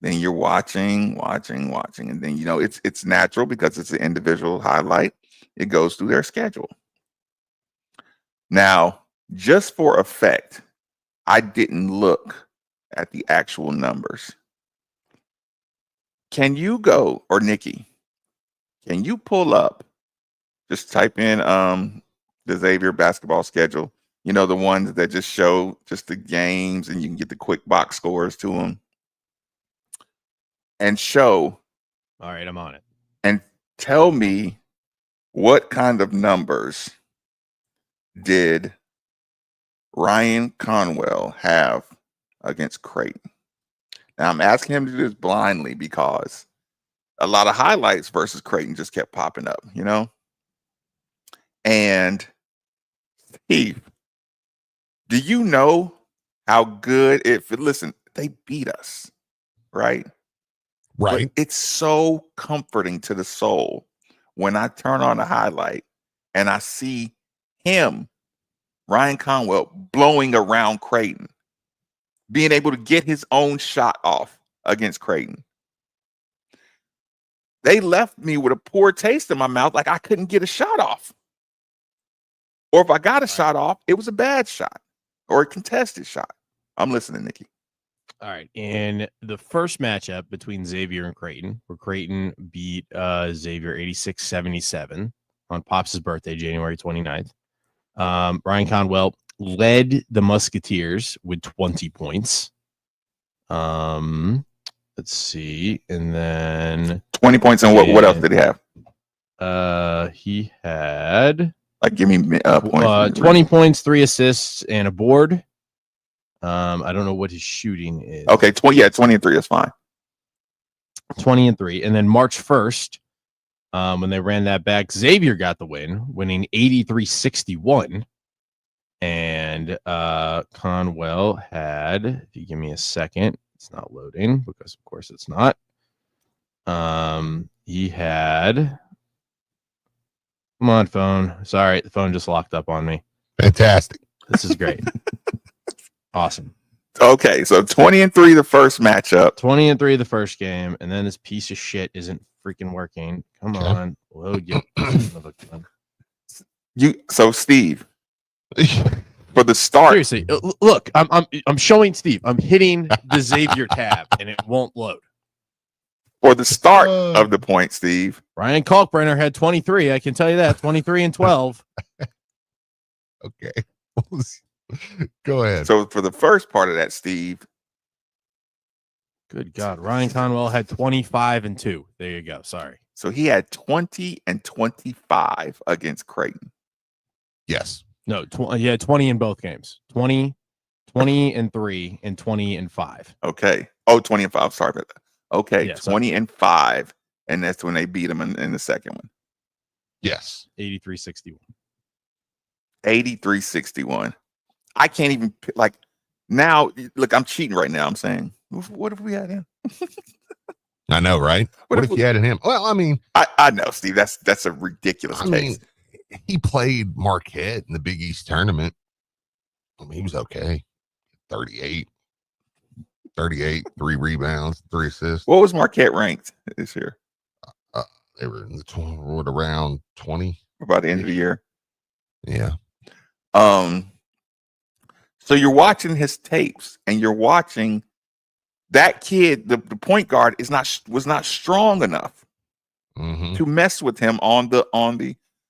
Then you're watching, and then it's natural because it's an individual highlight. It goes through their schedule. Now, just for effect, I didn't look at the actual numbers. Can you go, or Nikki, can you pull up, just type in the Xavier basketball schedule, the ones that just show just the games and you can get the quick box scores to them, and show. All right, I'm on it. And tell me what kind of numbers did Ryan Conwell have against Creighton. Now I'm asking him to do this blindly because a lot of highlights versus Creighton just kept popping up, And Steve, do you know how good listen, they beat us, right? Right. But it's so comforting to the soul when I turn on a highlight and I see him, Ryan Conwell, blowing around Creighton, being able to get his own shot off against Creighton. They left me with a poor taste in my mouth, like I couldn't get a shot off. Or if I got a shot off, it was a bad shot or a contested shot. I'm listening, Nikki. All right. In the first matchup between Xavier and Creighton, where Creighton beat Xavier 86-77 on Pops' birthday, January 29th, Ryan Conwell led the Musketeers with 20 points. Let's see. And then 20 points. And what else did he have? He had give me points. 20 points, 3 assists, and a board. I don't know what his shooting is. Okay, 20 and 3 is fine. 20 and 3. And then March 1st, when they ran that back, Xavier got the win, winning 83-61. And Conwell had, if you give me a second, it's not loading because of course it's not. He had, come on, phone. Sorry, the phone just locked up on me. Fantastic. This is great. Awesome. Okay, so 20 and 3 the first matchup. 20 and 3 the first game, and then this piece of shit isn't freaking working. Come on, load you. So Steve, for the start. Seriously, look, I'm showing Steve. I'm hitting the Xavier tab, and it won't load. For the start of the point, Steve, Ryan Kalkbrenner had 23. I can tell you that 23 and 12. Okay. Go ahead. So for the first part of that, Steve. Good God. Ryan Conwell had 25 and 2. There you go. Sorry. So he had 20 and 25 against Creighton. Yes. No, he had 20 in both games. 20 and 3 and 20 and 5. Okay. Oh, 20 and 5. Sorry about that. Okay. Yeah, 20 and 5. And that's when they beat him in the second one. Yes. 83-61. 83-61. I can't even now. Look, I'm cheating right now. I'm saying, what if we had him? I know, right? What if you added him? Well, I mean, I know, Steve. That's a ridiculous case. Mean, he played Marquette in the Big East tournament. I mean, he was okay. 38, 3 rebounds, 3 assists. What was Marquette ranked this year? They were in the around 20 by the end of the year. Yeah. So you're watching his tapes, and you're watching that kid. The point guard was not strong enough to mess with him on the.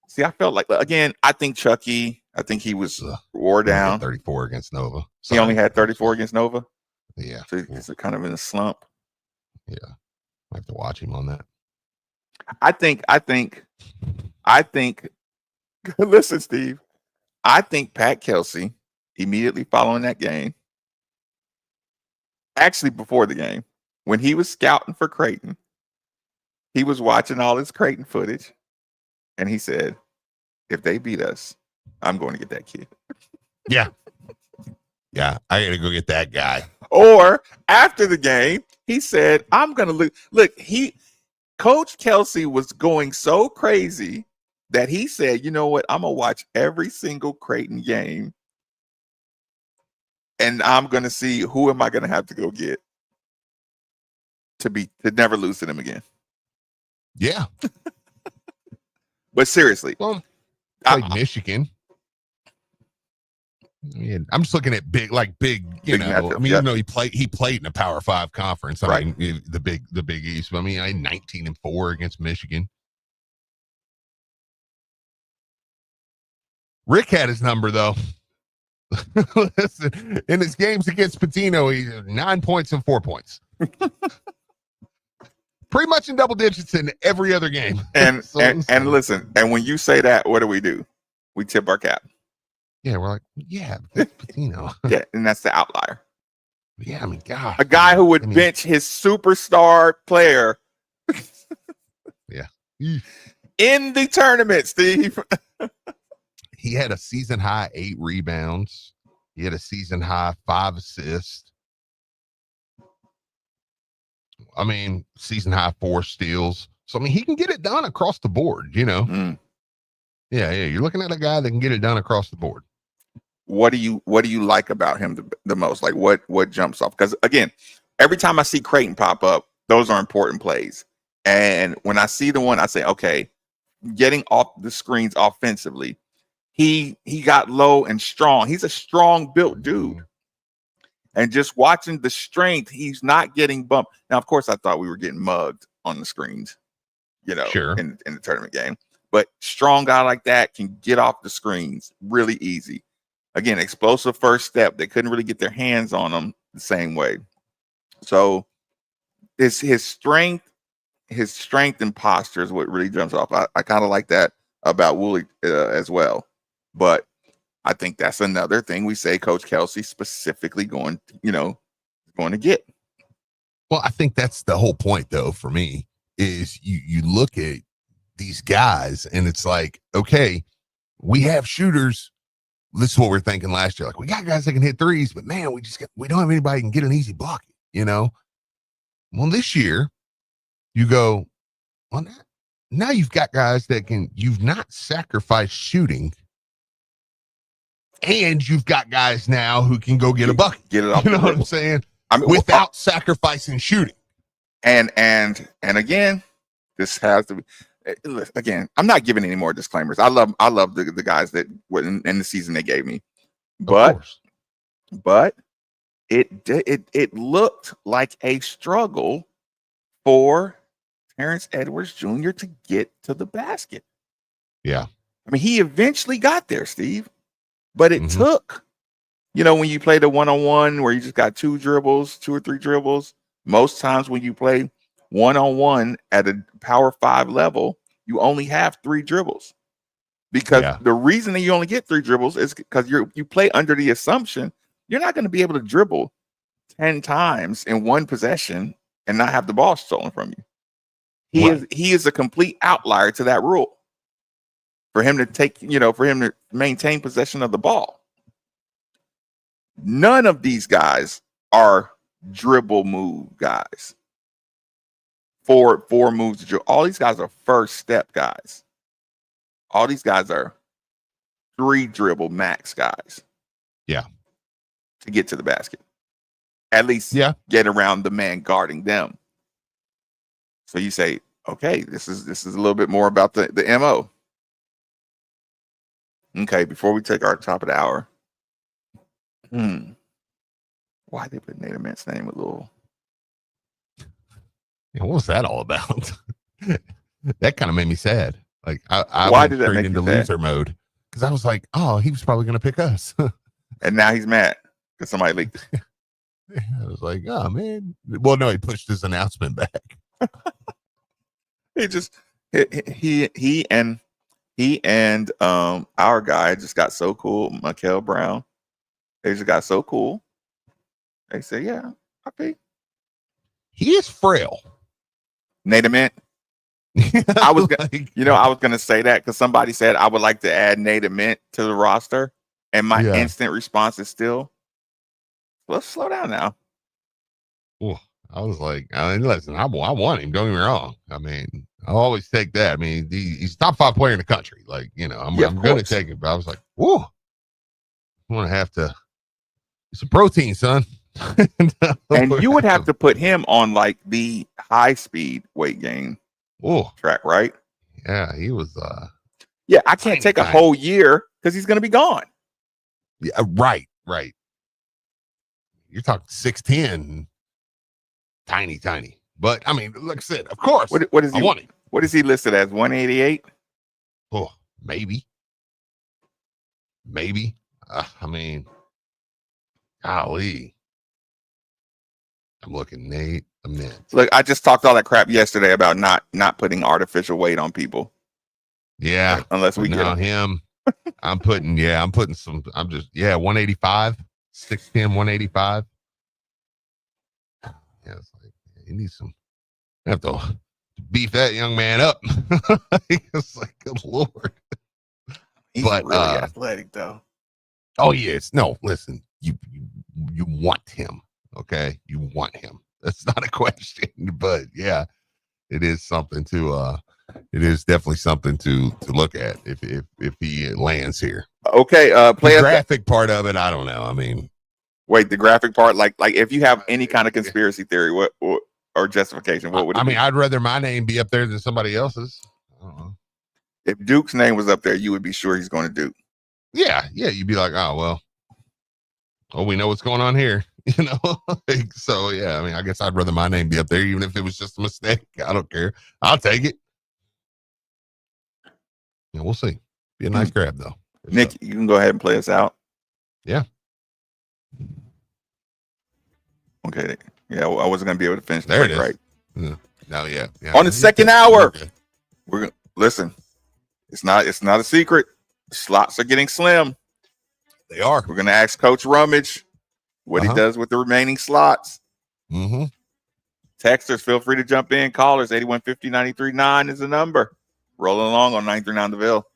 See, I felt like, again, I think Chucky. I think he was wore down. 34 against Nova. He only had 34 against Nova. Yeah, so he's kind of in a slump. Yeah, I have to watch him on that. I think. Listen, Steve. I think Pat Kelsey, immediately following that game, actually before the game, when he was scouting for Creighton, he was watching all his Creighton footage, and he said, if they beat us, I'm going to get that kid. Yeah. Yeah, I got to go get that guy. Or after the game, he said, I'm going to look. Coach Kelsey was going so crazy that he said, you know what? I'm going to watch every single Creighton game, and I'm going to see who am I going to have to go get to never lose to them again. Yeah. But seriously. Well, played Michigan. I'm just looking at big, you know. Matchup, I mean, even though he played in a Power 5 conference. I mean, the Big East. I mean, I had 19 and 4 against Michigan. Rick had his number though. Listen, in his games against Patino, he had 9 points and 4 points. Pretty much in double digits in every other game. And listen, and when you say that, what do? We tip our cap. Yeah, we're like, yeah, that's Patino. Yeah, and that's the outlier. Yeah, I mean, God. A guy who would bench his superstar player. Yeah. In the tournament, Steve. He had a season high 8 rebounds. He had a season high 5 assists. I mean, season high 4 steals. So, I mean, he can get it done across the board, you know. Yeah. You're looking at a guy that can get it done across the board. What do you like about him the most? Like what jumps off? Because again, every time I see Creighton pop up, those are important plays. And when I see the one, I say, okay, getting off the screens offensively, he got low and strong. He's a strong built dude. And just watching the strength, he's not getting bumped. Now, of course, I thought we were getting mugged on the screens, sure, in the tournament game. But strong guy like that can get off the screens really easy. Again, explosive first step. They couldn't really get their hands on him the same way. So his strength and posture is what really jumps off. I kind of like that about Woolley as well. But I think that's another thing we say Coach Kelsey specifically going to get. Well, I think that's the whole point, though, for me, is you look at these guys and it's like, okay, we have shooters. This is what we're thinking last year. Like, we got guys that can hit threes, but man, we don't have anybody who can get an easy bucket, Well, this year you go, well, now you've got guys you've not sacrificed shooting. And you've got guys now who can go get a bucket. Get it off. You know what I'm saying? Without sacrificing shooting. And again, this has to be. Again, I'm not giving any more disclaimers. I love the guys that were in the season they gave me, but it looked like a struggle for Terrence Edwards Jr. to get to the basket. Yeah, I mean, he eventually got there, Steve. But it took, when you play the one-on-one where you just got 2 or 3 dribbles, most times when you play one-on-one at a Power 5 level, you only have 3 dribbles. Because the reason that you only get 3 dribbles is because you play under the assumption you're not going to be able to dribble 10 times in one possession and not have the ball stolen from you. He is a complete outlier to that rule. For him to maintain possession of the ball. None of these guys are dribble move guys. Four moves to dribble. All these guys are first step guys. All these guys are 3 dribble max guys. Yeah. To get to the basket. At least get around the man guarding them. So you say, okay, this is a little bit more about the MO. Okay, before we take our top of the hour, why they put Nate Amant's name with Louisville? Yeah, what was that all about? That kind of made me sad. Like I why went did that straight make into you sad? loser mode because I was like, oh, he was probably going to pick us, and now he's mad because somebody leaked it. I was like, oh man. Well, no, he pushed his announcement back. He and our guy just got so cool, Michael Brown. They just got so cool. They say, yeah, okay. He is frail. Nate Ament. I was gonna say that because somebody said I would like to add Nate Ament to the roster, and my instant response is still, let's slow down now. Well, I was like, listen, I want him. Don't get me wrong. I mean, I'll always take that. I mean, he's top 5 player in the country. Like, I'm going to take it. But I was like, whoa, I'm going to have to. It's a protein, son. And you would have to put him on like the high speed weight gain track, right? Yeah, he was. I can't take a whole year because he's going to be gone. Yeah, right. You're talking 6'10", tiny. But I mean, like I said, of course. What is he? What is he listed as? 188? Oh, maybe. I mean, golly. I'm looking, Nate Ament. Look, I just talked all that crap yesterday about not putting artificial weight on people. Yeah, unless we get him. I'm putting 185, 6'10", 185. Yeah, it's like you need some. You have to beef that young man up. It's like, good Lord. He's really athletic, though. Oh yes, no. Listen, you want him, okay? You want him. That's not a question, but yeah, it is something to it is definitely something to look at if he lands here. Okay, play the graphic part of it. I don't know. I mean, wait, the graphic part, like if you have any kind of conspiracy theory, what or justification, what would it be? I'd rather my name be up there than somebody else's. I don't know. If Duke's name was up there, you would be sure he's going to Duke. Yeah, you'd be like, we know what's going on here, you know. So yeah, I mean, I guess I'd rather my name be up there, even if it was just a mistake. I don't care. I'll take it. Yeah, we'll see. Be a nice grab though. Nick, you can go ahead and play us out. Yeah. Okay. Yeah, I wasn't going to be able to finish there. It is. Right. Yeah. No, yeah. On the second hour, we're gonna listen. It's not a secret. Slots are getting slim. They are. We're going to ask Coach Rummage what he does with the remaining slots. Mm-hmm. Texters, feel free to jump in. Callers, 8150-939 is the number. Rolling along on 939 The Ville.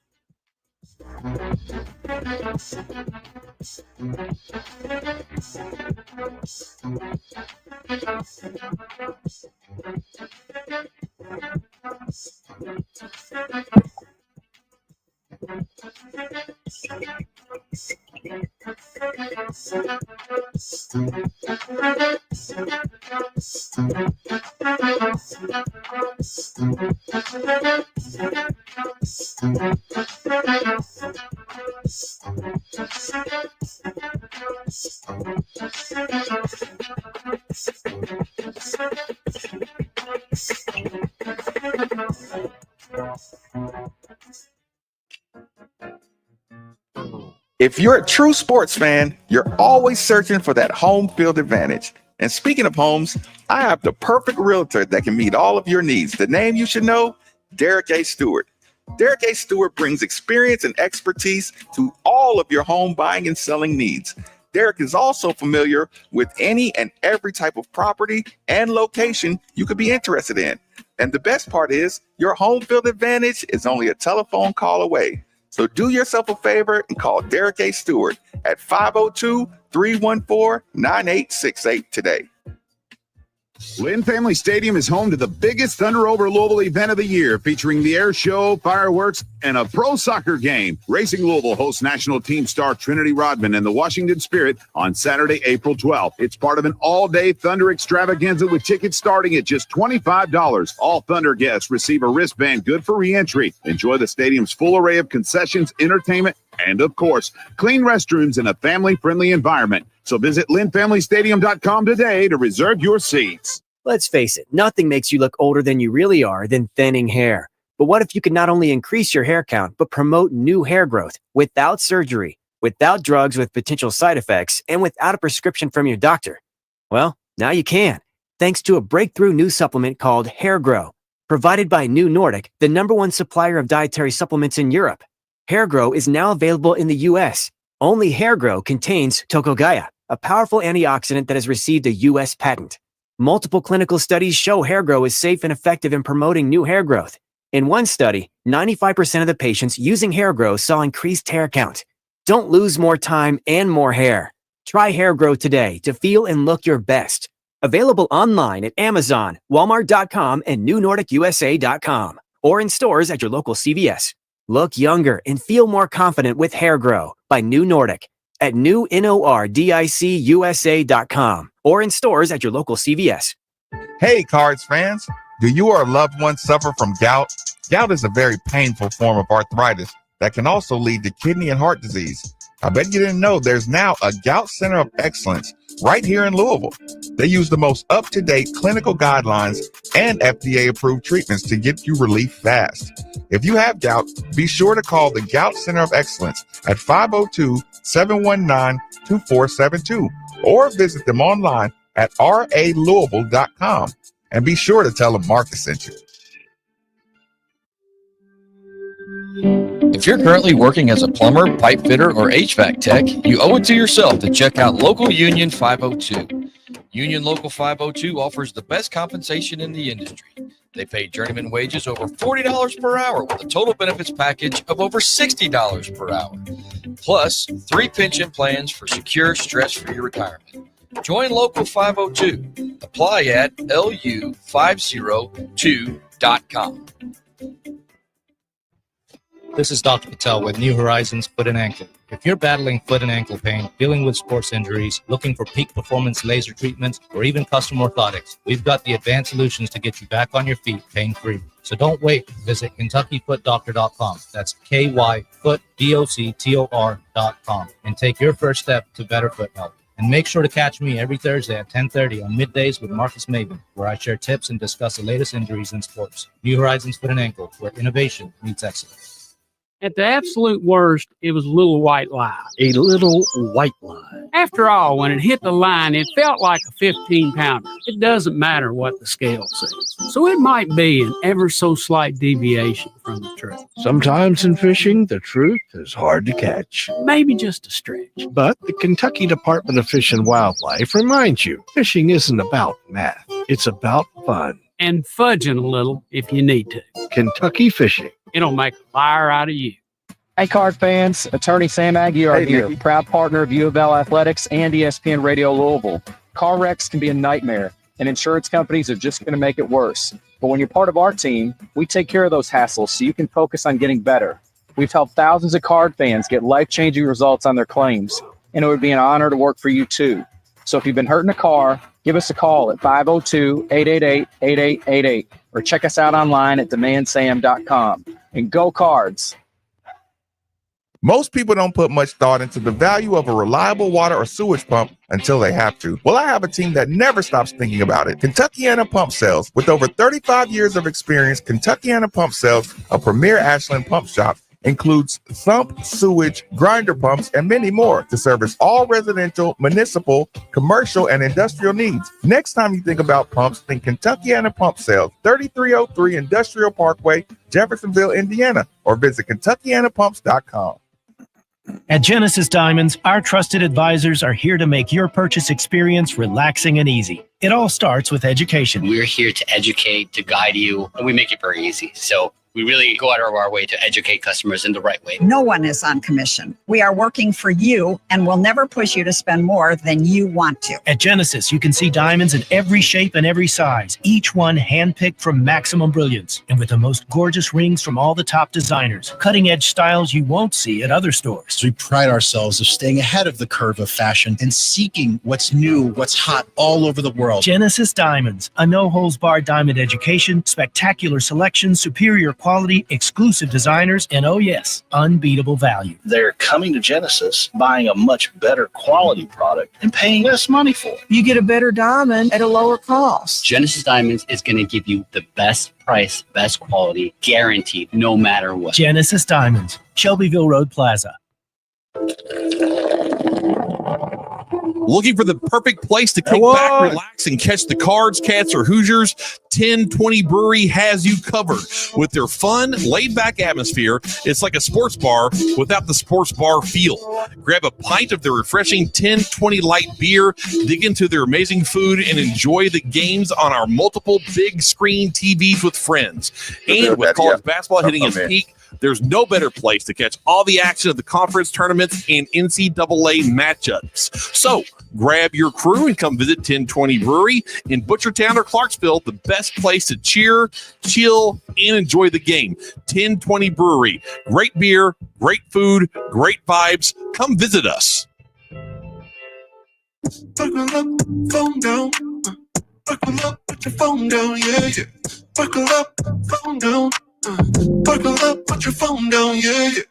If you're a true sports fan, you're always searching for that home field advantage. And speaking of homes, I have the perfect realtor that can meet all of your needs. The name you should know, Derek A. Stewart. Derek A. Stewart brings experience and expertise to all of your home buying and selling needs. Derek is also familiar with any and every type of property and location you could be interested in. And the best part is, your home field advantage is only a telephone call away. So do yourself a favor and call Derek A. Stewart at 502-314-9868 today. Lynn Family Stadium is home to the biggest Thunder Over Louisville event of the year, featuring the air show, fireworks, and a pro soccer game. Racing Louisville hosts national team star Trinity Rodman and the Washington Spirit on Saturday, April 12th. It's part of an all-day Thunder extravaganza with tickets starting at just $25. All Thunder guests receive a wristband good for re-entry. Enjoy the stadium's full array of concessions, entertainment, and, of course, clean restrooms in a family-friendly environment. So visit LynnFamilyStadium.com today to reserve your seats. Let's face it, nothing makes you look older than you really are than thinning hair. But what if you could not only increase your hair count, but promote new hair growth without surgery, without drugs with potential side effects, and without a prescription from your doctor? Well, now you can, thanks to a breakthrough new supplement called Hair Grow, provided by New Nordic, the #1 supplier of dietary supplements in Europe. Hair Grow is now available in the U.S. Only Hair Grow contains Tocogaya, a powerful antioxidant that has received a U.S. patent. Multiple clinical studies show Hair Grow is safe and effective in promoting new hair growth. In one study, 95% of the patients using Hair Grow saw increased hair count. Don't lose more time and more hair. Try Hair Grow today to feel and look your best. Available online at Amazon, Walmart.com, and NewNordicUSA.com, or in stores at your local CVS. Look younger and feel more confident with Hair Grow by New Nordic at NewNordicUSA.com or in stores at your local CVS. Hey, Cards fans, do you or a loved one suffer from gout? Gout is a very painful form of arthritis that can also lead to kidney and heart disease. I bet you didn't know there's now a Gout Center of Excellence right here in Louisville. They use the most up-to-date clinical guidelines and FDA-approved treatments to get you relief fast. If you have gout, be sure to call the Gout Center of Excellence at 502-719-2472 or visit them online at ralouisville.com. And be sure to tell them Marcus sent you. If you're currently working as a plumber, pipe fitter, or HVAC tech, you owe it to yourself to check out Local Union 502. Union Local 502 offers the best compensation in the industry. They pay journeyman wages over $40 per hour with a total benefits package of over $60 per hour. Plus, 3 pension plans for secure, stress-free retirement. Join Local 502. Apply at lu502.com. This is Dr. Patel with New Horizons Foot and Ankle. If you're battling foot and ankle pain, dealing with sports injuries, looking for peak performance laser treatments, or even custom orthotics, we've got the advanced solutions to get you back on your feet pain-free. So don't wait. Visit KentuckyFootDoctor.com. That's KYFootDoctor.com and take your first step to better foot health. And make sure to catch me every Thursday at 10:30 on Middays with Marcus Maven, where I share tips and discuss the latest injuries in sports. New Horizons Foot and Ankle, where innovation meets excellence. At the absolute worst, it was a little white lie. A little white lie. After all, when it hit the line, it felt like a 15-pounder. It doesn't matter what the scale says. So it might be an ever so slight deviation from the truth. Sometimes in fishing, the truth is hard to catch. Maybe just a stretch. But the Kentucky Department of Fish and Wildlife reminds you, fishing isn't about math. It's about fun. And fudging a little if you need to. Kentucky Fishing. It'll make a liar out of you. Hey, Card fans, Attorney Sam Aguirre here, proud partner of U of L Athletics and ESPN Radio Louisville. Car wrecks can be a nightmare, and insurance companies are just going to make it worse. But when you're part of our team, we take care of those hassles so you can focus on getting better. We've helped thousands of Card fans get life-changing results on their claims, and it would be an honor to work for you too. So if you've been hurting a car, give us a call at 502-888-8888 or check us out online at demandsam.com. And go Cards! Most people don't put much thought into the value of a reliable water or sewage pump until they have to. Well, I have a team that never stops thinking about it. Kentuckiana Pump Sales. With over 35 years of experience, Kentuckiana Pump Sales, a premier Ashland pump shop, includes sump, sewage, grinder pumps, and many more to service all residential, municipal, commercial, and industrial needs. Next time you think about pumps, think Kentuckiana Pump Sales, 3303 Industrial Parkway, Jeffersonville, Indiana, or visit KentuckianaPumps.com. At Genesis Diamonds, our trusted advisors are here to make your purchase experience relaxing and easy. It all starts with education. We're here to educate, to guide you, and we make it very easy. So we really go out of our way to educate customers in the right way. No one is on commission. We are working for you and will never push you to spend more than you want to. At Genesis, you can see diamonds in every shape and every size, each one handpicked from maximum brilliance, and with the most gorgeous rings from all the top designers, cutting-edge styles you won't see at other stores. We pride ourselves of staying ahead of the curve of fashion and seeking what's new, what's hot all over the world. Genesis Diamonds, a no-holds-barred diamond education, spectacular selection, superior quality, exclusive designers, and oh yes, unbeatable value. They're coming to Genesis, buying a much better quality product and paying less money for it. You get a better diamond at a lower cost. Genesis Diamonds is going to give you the best price, best quality, guaranteed, no matter what. Genesis Diamonds, Shelbyville Road Plaza. Looking for the perfect place to kick back, relax, and catch the Cards, Cats, or Hoosiers? 1020 Brewery has you covered. With their fun, laid-back atmosphere, it's like a sports bar without the sports bar feel. Grab a pint of their refreshing 1020 light beer, dig into their amazing food, and enjoy the games on our multiple big screen TVs with friends. And with college basketball hitting its peak, there's no better place to catch all the action of the conference tournaments and NCAA matchups. So grab your crew and come visit 1020 Brewery in Butchertown or Clarksville, the best place to cheer, chill, and enjoy the game. 1020 Brewery. Great beer, great food, great vibes. Come visit us. Buckle up, phone down. Buckle up, put your phone down, yeah, yeah. Buckle up, phone down. Buckle up, put your phone down, yeah, yeah.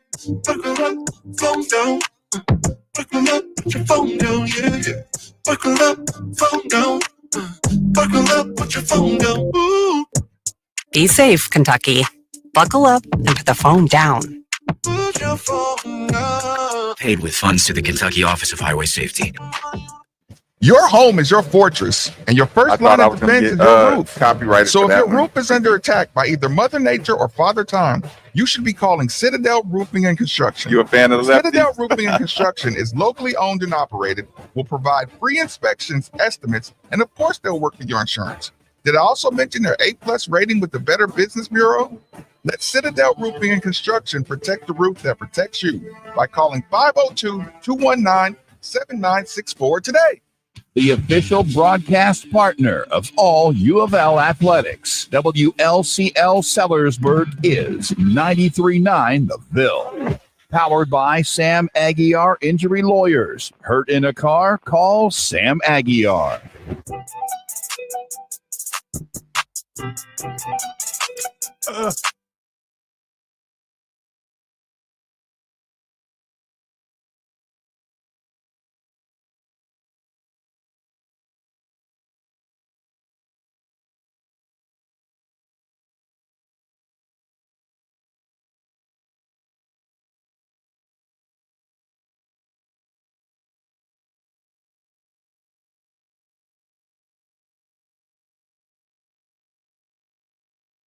Buckle up, phone down. Buckle up, put your phone down, yeah, yeah. Buckle up, phone down. Buckle up, put your phone down. Ooh. Be safe, Kentucky. Buckle up and put the phone down. Put your phone down. Paid with funds to the Kentucky Office of Highway Safety. Your home is your fortress, and your first line of defense is your roof. Copyrighted. So if your roof is under attack by either Mother Nature or Father Time, you should be calling Citadel Roofing and Construction. You a fan of the lefties? Citadel Roofing and Construction is locally owned and operated, will provide free inspections, estimates, and of course they'll work with your insurance. Did I also mention their A+ rating with the Better Business Bureau? Let Citadel Roofing and Construction protect the roof that protects you by calling 502-219-7964 today. the official broadcast partner of all U of L athletics. WLCL Sellersburg is 93.9 The Ville. Powered by Sam Aguiar Injury Lawyers. Hurt in a car? Call Sam Aguiar.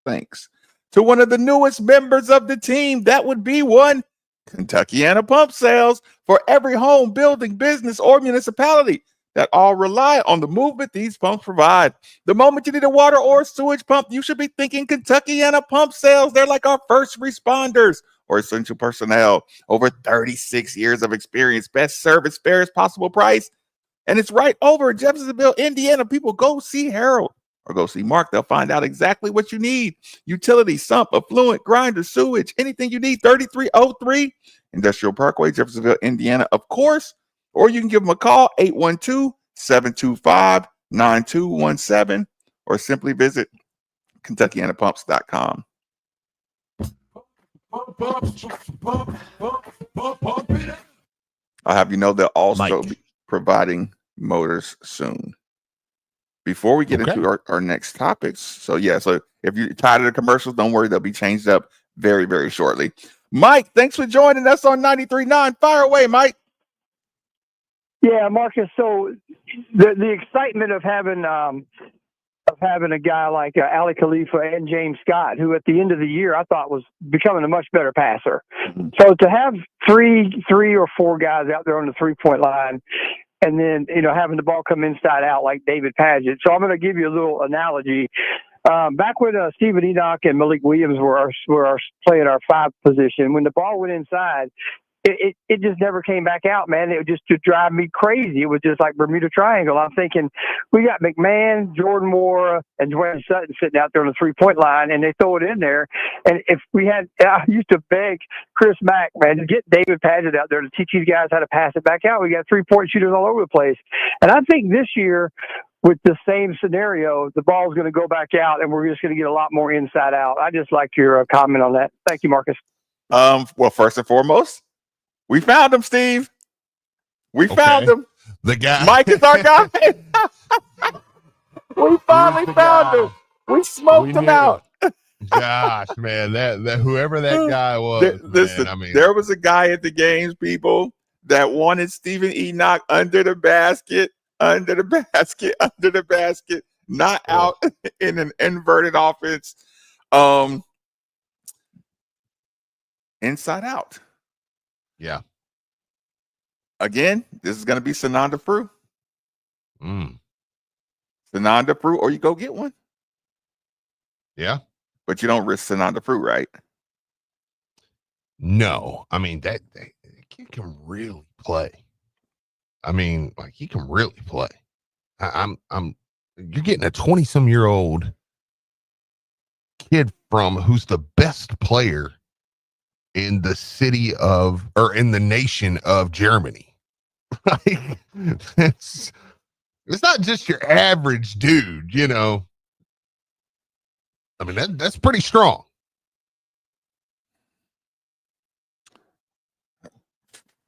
Thanks to one of the newest members of the team. That would be one Kentuckiana Pump Sales, for every home, building, business, or municipality that all rely on the movement these pumps provide. The moment you need a water or sewage pump, you should be thinking Kentuckiana Pump Sales. They're like our first responders or essential personnel. Over 36 years of experience, best service, fairest possible price. And it's right over in Jeffersonville, Indiana. People, go see Harold or go see Mark. They'll find out exactly what you need. Utility, sump, affluent, grinder, sewage, anything you need. 3303 Industrial Parkway, Jeffersonville, Indiana, of course. Or you can give them a call, 812-725-9217, or simply visit KentuckianaPumps.com. I'll have you know they'll also be providing motors soon. Before we get into our next topics, so if you're tired of the commercials, don't worry, they'll be changed up very, very shortly. Mike, thanks for joining us on 93.9. Fire away, Mike. Yeah, Marcus. So the excitement of having a guy like Ali Khalifa and James Scott, who at the end of the year I thought was becoming a much better passer. So to have three or four guys out there on the 3-point line, and then having the ball come inside out like David Padgett. So I'm going to give you a little analogy. Back when Stephen Enoch and Malik Williams were playing our 5 position, when the ball went inside, it just never came back out, man. It would just to drive me crazy. It was just like Bermuda Triangle. I'm thinking, we got McMahon, Jordan Moore, and Dwayne Sutton sitting out there on the 3-point line, and they throw it in there. And if we had, I used to beg Chris Mack, man, to get David Padgett out there to teach these guys how to pass it back out. We got 3-point shooters all over the place. And I think this year, with the same scenario, the ball's going to go back out, and we're just going to get a lot more inside out. I just like your comment on that. Thank you, Marcus. Well, first and foremost, we found him, Steve. We found him. The guy. Mike is our guy. We finally found him. We smoked him out. Gosh, man, that whoever that guy was. Listen, man, there was a guy at the games, people, that wanted Stephen Enoch under the basket, not out in an inverted offense, inside out. Yeah. Again, this is going to be Sananda Prue. Sananda Prue, or you go get one. Yeah. But you don't risk Sananda Prue, right? No. I mean, that kid can really play. I mean, like, he can really play. You're getting a 20-some-year-old kid who's the best player in the city of, or in the nation of Germany. Like, it's not just your average dude, I mean, that's pretty strong.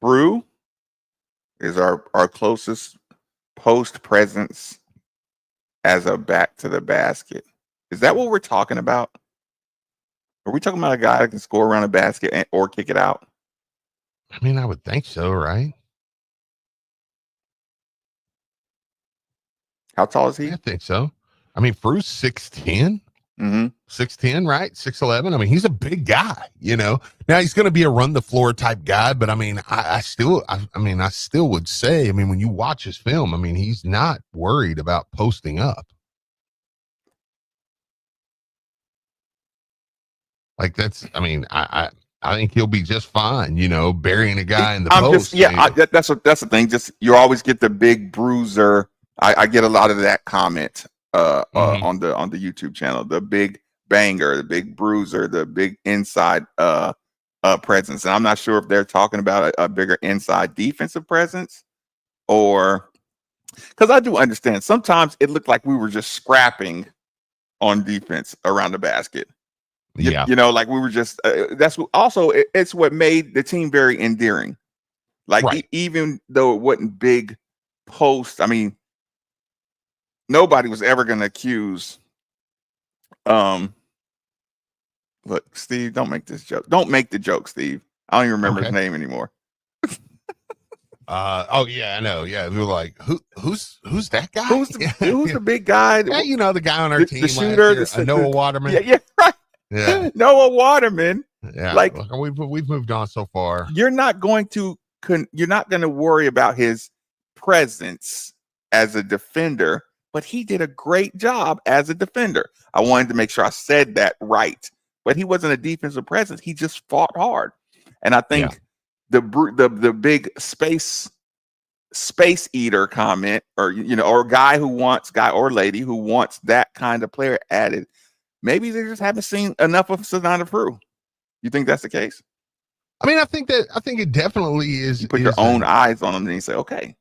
Brew is our closest post presence as a back to the basket. Is that what we're talking about? Are we talking about a guy that can score around a basket or kick it out? I mean, I would think so, right? How tall is he? I think so. I mean, Bruce 6'10", 6'10", right? 6'11". I mean, he's a big guy, Now he's going to be a run the floor type guy, but I mean, I still would say, when you watch his film, he's not worried about posting up. Like, that's, I think he'll be just fine, burying a guy in the post. That's the thing. Just you always get the big bruiser. I get a lot of that comment on the YouTube channel. The big banger, the big bruiser, the big inside presence. And I'm not sure if they're talking about a bigger inside defensive presence, or because I do understand sometimes it looked like we were just scrapping on defense around the basket. Yeah, like we were just. That's what, also it's what made the team very endearing. Like right. Even though it wasn't big post, I mean, nobody was ever going to accuse. Look, Steve, don't make this joke. Don't make the joke, Steve. I don't even remember his name anymore. Oh yeah, I know. Yeah, we were like, who's that guy? Who's the big guy? Yeah, the guy on our team, the shooter, Noah Waterman. Yeah, right. Yeah, Noah Waterman. Yeah, like we've moved on so far. You're not going to worry about his presence as a defender, but he did a great job as a defender. I wanted to make sure I said that right, but he wasn't a defensive presence. He just fought hard, and I think the big space eater comment, or or guy or lady who wants that kind of player added. Maybe they just haven't seen enough of Sonata Frew. You think that's the case? I mean, I think it definitely is. You put your own eyes on them, and you say, okay.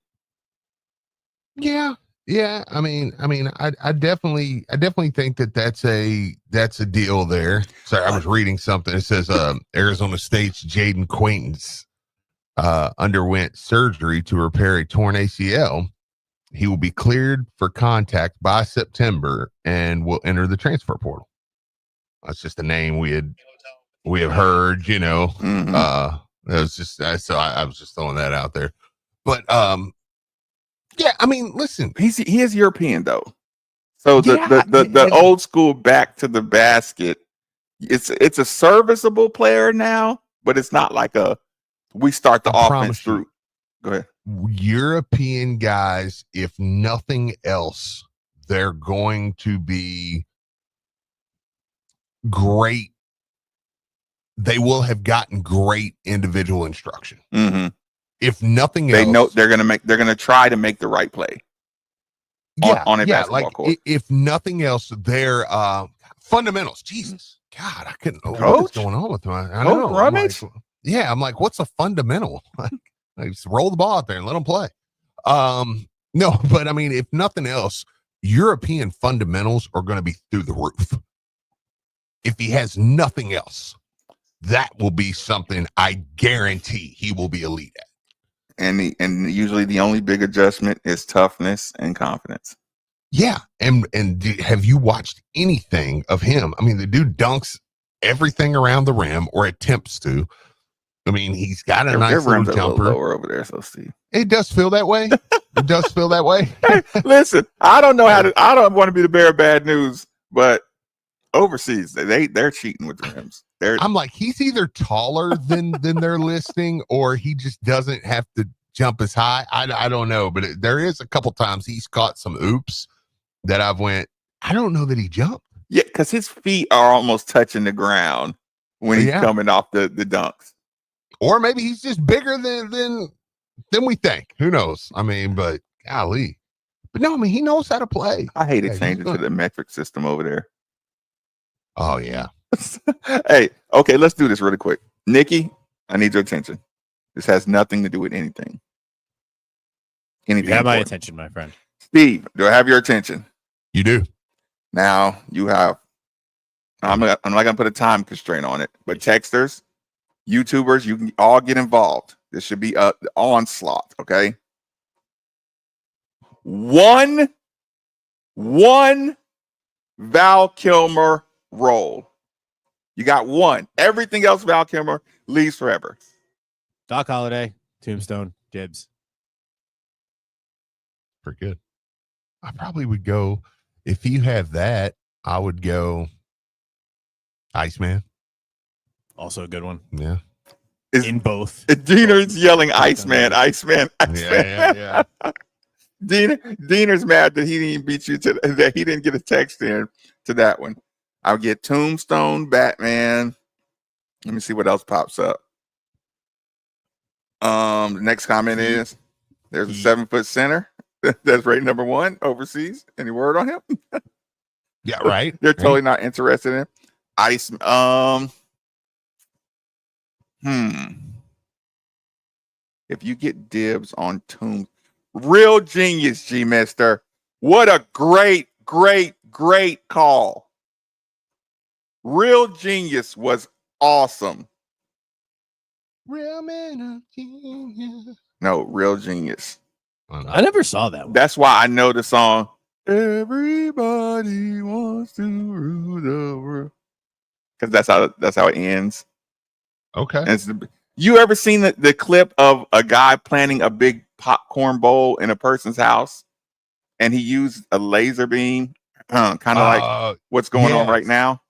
Yeah. I mean, I definitely think that's a deal there. Sorry, I was reading something. It says Arizona State's Jaden Quaintance underwent surgery to repair a torn ACL. He will be cleared for contact by September and will enter the transfer portal. That's just a name we have heard, Mm-hmm. It was just so I was just throwing that out there. But yeah, I mean, listen, he is European though. So the old school back to the basket, it's a serviceable player now, but it's not like we start the offense through. Go ahead. European guys, if nothing else, they're going to be great. They will have gotten great individual instruction. Mm-hmm. If nothing else, they know they're going to try to make the right play. On a basketball court. If nothing else, their fundamentals. Jesus, God, I couldn't know what's going on with my. I know. I'm like, what's a fundamental? Like, just roll the ball out there and let them play. No, but I mean, if nothing else, European fundamentals are going to be through the roof. If he has nothing else, that will be something I guarantee he will be elite at. And usually the only big adjustment is toughness and confidence. Yeah, and have you watched anything of him? I mean, the dude dunks everything around the rim, or attempts to. I mean, he's got a nice little jumper. Lower over there, so Steve. It does feel that way. It does feel that way. Hey, listen, I don't want to be the bearer of bad news, but overseas they're cheating with the rims. I'm like, he's either taller than they're listing, or he just doesn't have to jump as high. I don't know, but there is a couple times he's caught some oops that I've went, I don't know that he jumped. Yeah, because his feet are almost touching the ground when he's coming off the dunks. Or maybe he's just bigger than we think. Who knows? I mean, but golly. But no, I mean, he knows how to play. I hate it changing to the metric system over there. Oh, yeah. Hey, okay, let's do this really quick. Nikki, I need your attention. This has nothing to do with anything. You have my attention, my friend. Steve, do I have your attention? You do. Now you have. I'm not going to put a time constraint on it, but texters, YouTubers, you can all get involved. This should be an onslaught, okay? One Val Kilmer roll. You got one. Everything else Val Kilmer leaves forever. Doc Holliday, Tombstone, Gibbs. Pretty good. I probably would go, if you have that, I would go Iceman. Also a good one. Yeah. In both. Diener's yelling Iceman, Iceman, Iceman. Yeah. Diener's mad that he didn't beat you that he didn't get a text in to that one. I'll get Tombstone, Batman, Let me see what else pops up. The next comment is there's a 7-foot center that's rated number 1 overseas. Any word on him? Yeah, right. They're totally not interested in him. Ice. If you get dibs on Tomb, real genius, G Mister. What a great call. Real genius was awesome. Real man of genius. No, real genius. I never saw that one. That's why I know the song. Everybody wants to rule the world. Because that's how it ends. Okay. And you ever seen the clip of a guy planting a big popcorn bowl in a person's house, and he used a laser beam, kind of like what's going on right now,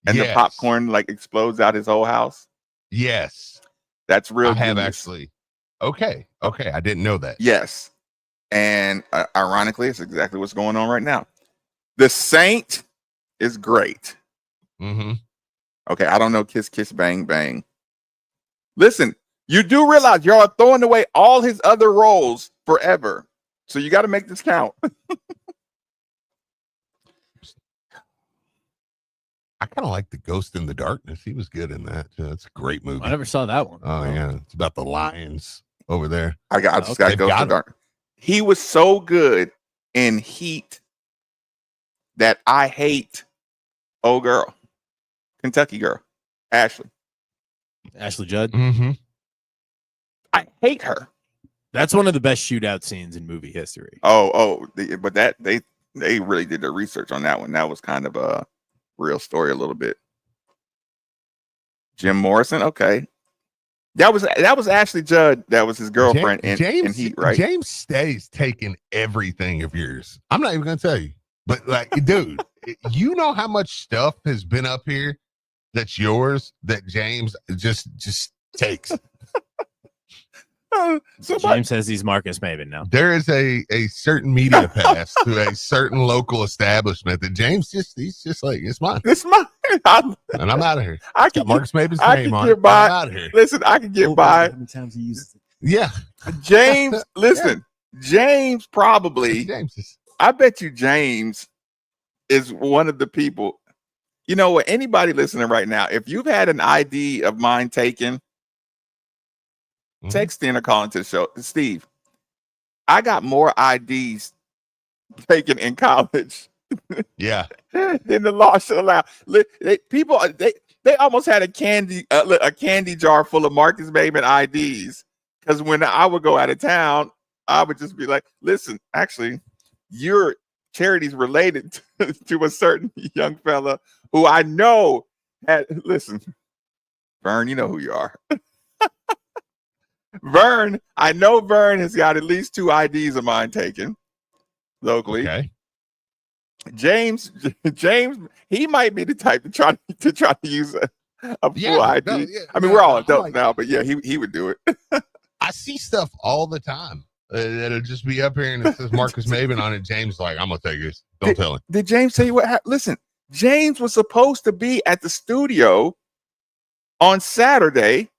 and the popcorn like explodes out his whole house? Yes, that's real. I have actually. Okay, I didn't know that. Yes, and ironically, it's exactly what's going on right now. The Saint is great. Mm-hmm. Okay, I don't know Kiss Kiss Bang Bang. Listen, you do realize y'all are throwing away all his other roles forever. So you got to make this count. I kind of like The Ghost in the Darkness. He was good in that. That's a great movie. I never saw that one. Oh, yeah. It's about the lions over there. I just got Ghost in the Darkness. He was so good in Heat that I hate old girl, Kentucky girl, Ashley Judd. Mm-hmm. I hate her. That's one of the best shootout scenes in movie history. But that they really did their research on that one. That was kind of a real story a little bit. Jim Morrison, okay. That was Ashley Judd. That was his girlfriend in Heat, right? James stays taking everything of yours. I'm not even gonna tell you, but like, dude, you know how much stuff has been up here that's yours that James just takes. James says he's Marcus Maven now. There is a certain media pass to a certain local establishment that James he's just like, it's mine. It's mine. And I'm out of here. I can Marcus Maven's name on it. I'm out of here. Listen, I can get by. How many times he uses it? Yeah. James, listen, James probably. I bet you James is one of the people. You know what? Anybody listening right now, if you've had an ID of mine taken, text in or call into the show. Steve, I got more IDs taken in college. Yeah. Than the law should allow. They almost had a candy jar full of Marcus Maven IDs. Because when I would go out of town, I would just be like, listen, actually, your charity's related to a certain young fella who I know had, listen, Vern, you know who you are. Vern, I know Vern has got at least 2 IDs of mine taken locally. Okay. James, he might be the type to try to use a full ID. I mean, we're all adults now, but yeah, he would do it. I see stuff all the time that'll just be up here and it says Marcus Maven on it. James like, I'm gonna take this. Don't tell him. Did James tell you what happened? Listen, James was supposed to be at the studio on Saturday.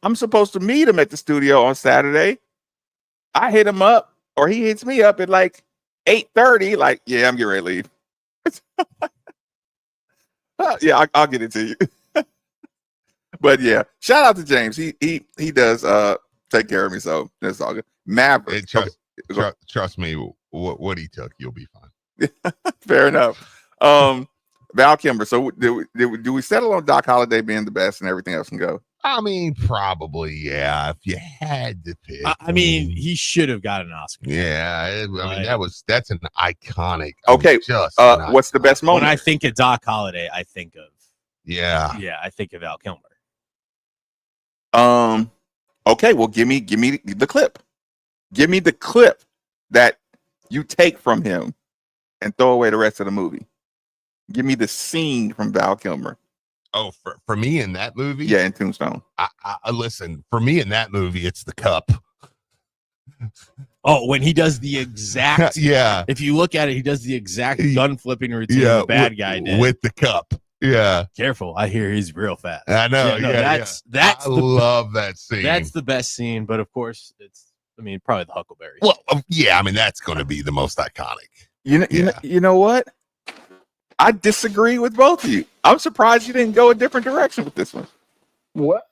I'm supposed to meet him at the studio on Saturday. I hit him up, or he hits me up at like 8:30. Like, yeah, I'm getting ready to leave. Yeah, I'll get it to you. But yeah, shout out to James. He does take care of me, so that's all good. Maverick, trust me, what he took, you'll be fine. Fair enough. Val Kilmer. So do we settle on Doc Holliday being the best and everything else can go? I mean, probably, yeah. If you had to pick, I mean, he should have got an Oscar. Yeah, I mean, that's an iconic. Okay, what's the best moment? When I think of Doc Holliday, I think of I think of Val Kilmer. Okay, well, give me the clip. Give me the clip that you take from him and throw away the rest of the movie. Give me the scene from Val Kilmer. Oh, for me in that movie? Yeah, in Tombstone. I listen, for me in that movie, it's the cup. Oh, when he does the exact yeah. If you look at it, he does the exact gun flipping routine the bad guy did with the cup. Yeah. Careful. I hear he's real fast. I know. That's I love that scene. That's the best scene, but of course probably the Huckleberry. Well, yeah, I mean, that's going to be the most iconic. You know what? I disagree with both of you. I'm surprised you didn't go a different direction with this one. What?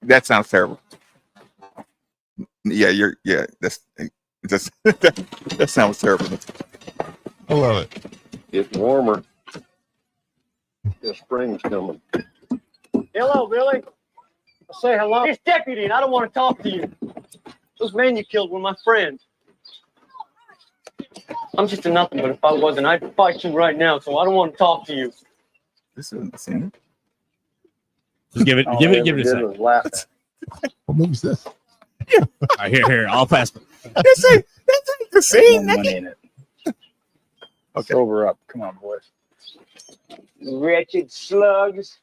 That sounds terrible. Yeah, that sounds terrible. I love it. Getting warmer. The spring's coming. Hello, Billy. Say hello. It's Deputy, and I don't want to talk to you. Those men you killed were my friends. I'm just a nothing, but if I wasn't, I'd fight you right now, so I don't want to talk to you. This isn't the scene. Just give it a second. What movie's this? All right, here. I'll pass. This ain't the scene. Money in it. Okay. Sober up. Come on, boys. Wretched slugs.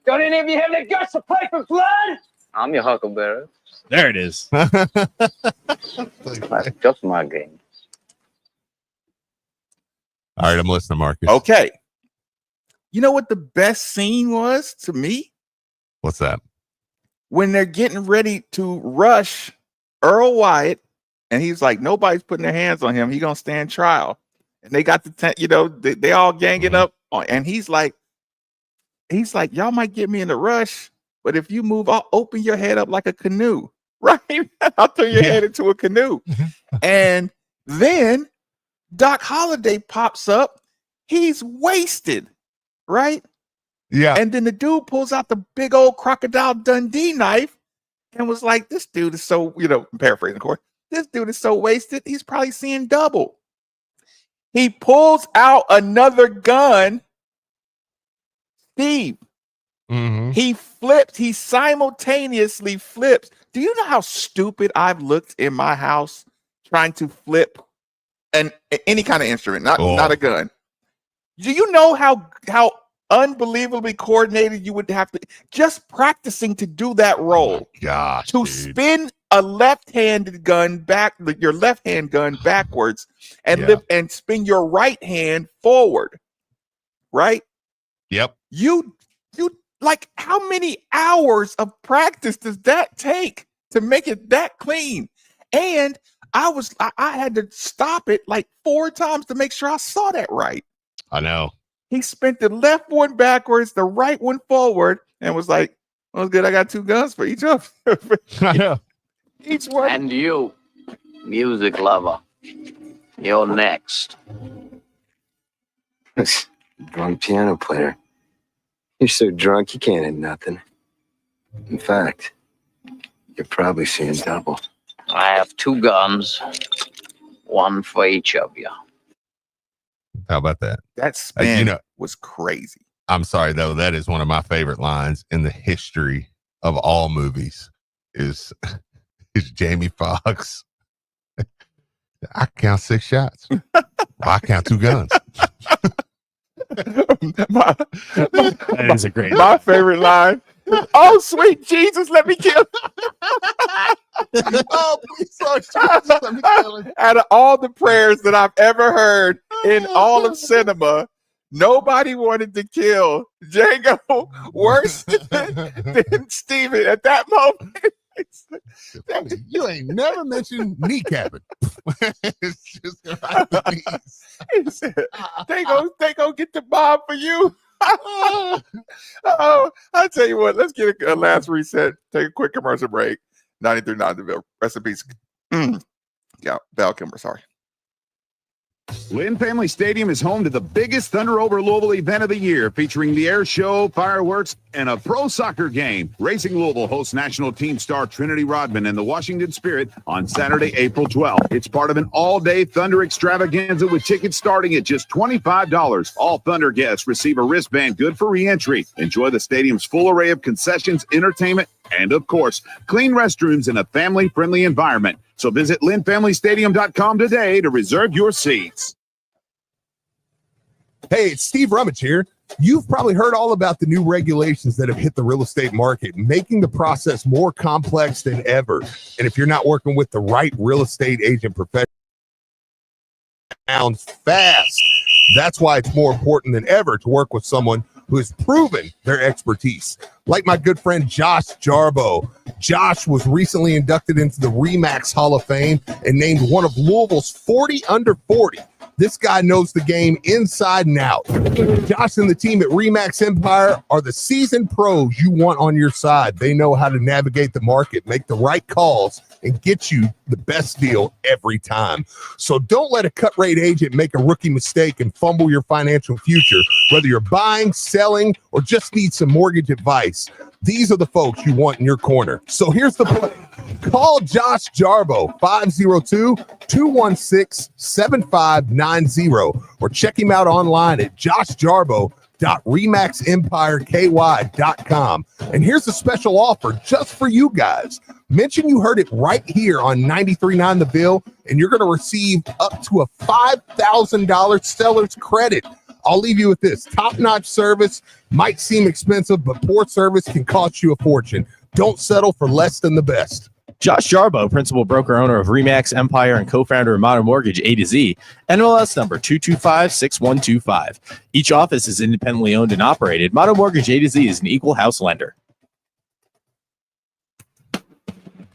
Don't any of you have the guts to play for blood? I'm your Huckleberry. There it is. That's just my game. All right, I'm listening, Marcus. Okay. You know what the best scene was to me? What's that? When they're getting ready to rush Earl Wyatt, and he's like, nobody's putting their hands on him. He's gonna stand trial. And they got the they all ganging up on, and he's like, y'all might get me in a rush, but if you move, I'll open your head up like a canoe, right? I'll turn your head into a canoe. And then Doc Holliday pops up. He's wasted, right? Yeah. And then the dude pulls out the big old Crocodile Dundee knife and was like, this dude is so, I'm paraphrasing, of course. This dude is so wasted, he's probably seeing double. He pulls out another gun. Steve, he simultaneously flips. Do you know how stupid I've looked in my house trying to flip any kind of instrument, not a gun? Do you know how unbelievably coordinated you would have to just practicing to do that roll? Gosh, to spin a left-handed gun your left hand gun backwards and spin your right hand forward, right? Yep. You like, how many hours of practice does that take to make it that clean? And I had to stop it like 4 times to make sure I saw that right. I know. He spent the left one backwards, the right one forward, and was like, well, good, I got 2 guns for each of them. I know. Each one. And you, music lover, you're next. Drunk piano player. You're so drunk you can't hit nothing. In fact, you're probably seeing double. I have 2 guns, 1 for each of you. How about that? That spin was crazy. I'm sorry, though. That is one of my favorite lines in the history of all movies is Jamie Foxx. I count 6 shots. I count 2 guns. That is a great My favorite line. Oh, sweet Jesus, let me kill. Oh, please, Lord Jesus, let me kill him. Out of all the prayers that I've ever heard in all of cinema, nobody wanted to kill Django worse than Steven at that moment. You ain't never mentioned kneecapping. It's just right. He said, they go get the bomb for you. Oh, I'll tell you what, let's get a last reset, take a quick commercial break. 93.9 The Ville. Rest in peace. Yeah, Val Kilmer, sorry. Lynn Family Stadium is home to the biggest Thunder Over Louisville event of the year, featuring the air show, fireworks, and a pro soccer game. Racing Louisville hosts national team star Trinity Rodman and the Washington Spirit on Saturday, April 12th. It's part of an all-day Thunder extravaganza with tickets starting at just $25. All Thunder guests receive a wristband good for re-entry. Enjoy the stadium's full array of concessions, entertainment, and, of course, clean restrooms in a family-friendly environment. So visit LynnFamilyStadium.com today to reserve your seats. Hey, it's Steve Rummage here. You've probably heard all about the new regulations that have hit the real estate market, making the process more complex than ever. And if you're not working with the right real estate agent professional, sounds fast. That's why it's more important than ever to work with someone who has proven their expertise. Like my good friend Josh Jarbo. Josh was recently inducted into the RE/MAX Hall of Fame and named one of Louisville's 40 under 40. This guy knows the game inside and out. Josh and the team at RE/MAX Empire are the seasoned pros you want on your side. They know how to navigate the market, make the right calls, and get you the best deal every time. So don't let a cut rate agent make a rookie mistake and fumble your financial future. Whether you're buying, selling, or just need some mortgage advice, these are the folks you want in your corner. So here's the play. Call Josh Jarbo, 502-216-7590, or check him out online at joshjarbo.remaxempireky.com. And here's a special offer just for you guys. Mention you heard it right here on 93.9 The Bill, and you're going to receive up to a $5,000 seller's credit. I'll leave you with this. Top-notch service might seem expensive, but poor service can cost you a fortune. Don't settle for less than the best. Josh Jarbo, principal broker owner of RE/MAX Empire and co-founder of Modern Mortgage A to Z, NMLS number 2256125. Each office is independently owned and operated. Modern Mortgage A to Z is an equal house lender.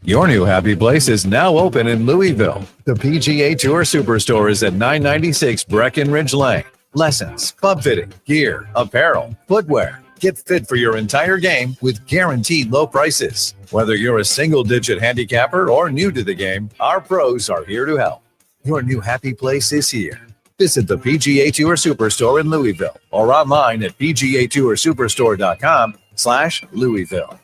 Your new happy place is now open in Louisville. The PGA Tour Superstore is at 996 Breckenridge Lane. Lessons, club fitting, gear, apparel, footwear. Get fit for your entire game with guaranteed low prices. Whether you're a single-digit handicapper or new to the game, our pros are here to help. Your new happy place is here. Visit the PGA Tour Superstore in Louisville or online at pgatoursuperstore.com/Louisville.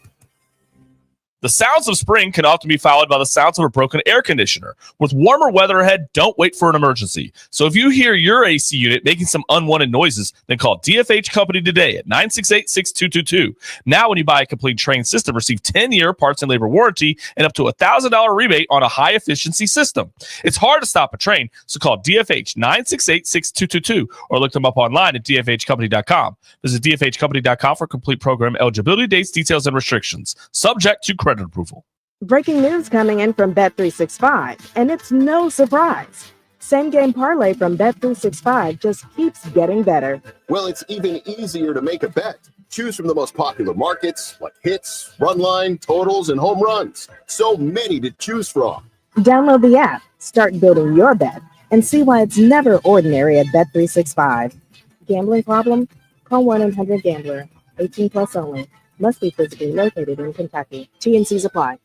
The sounds of spring can often be followed by the sounds of a broken air conditioner. With warmer weather ahead, don't wait for an emergency. So if you hear your AC unit making some unwanted noises, then call DFH Company today at 968-6222. Now when you buy a complete Train system, receive 10-year parts and labor warranty and up to $1,000 rebate on a high-efficiency system. It's hard to stop a train, so call DFH 968-6222 or look them up online at dfhcompany.com. Visit dfhcompany.com for complete program eligibility, dates, details, and restrictions. Subject to credit approval. Breaking news coming in from Bet365, and it's no surprise. Same game parlay from Bet365 just keeps getting better. Well, it's even easier to make a bet. Choose from the most popular markets like hits, run line, totals, and home runs. So many to choose from. Download the app, start building your bet, and see why it's never ordinary at Bet365. Gambling problem? Call 1-800-GAMBLER. 18 plus only. Must be physically located in Kentucky. T&Cs apply.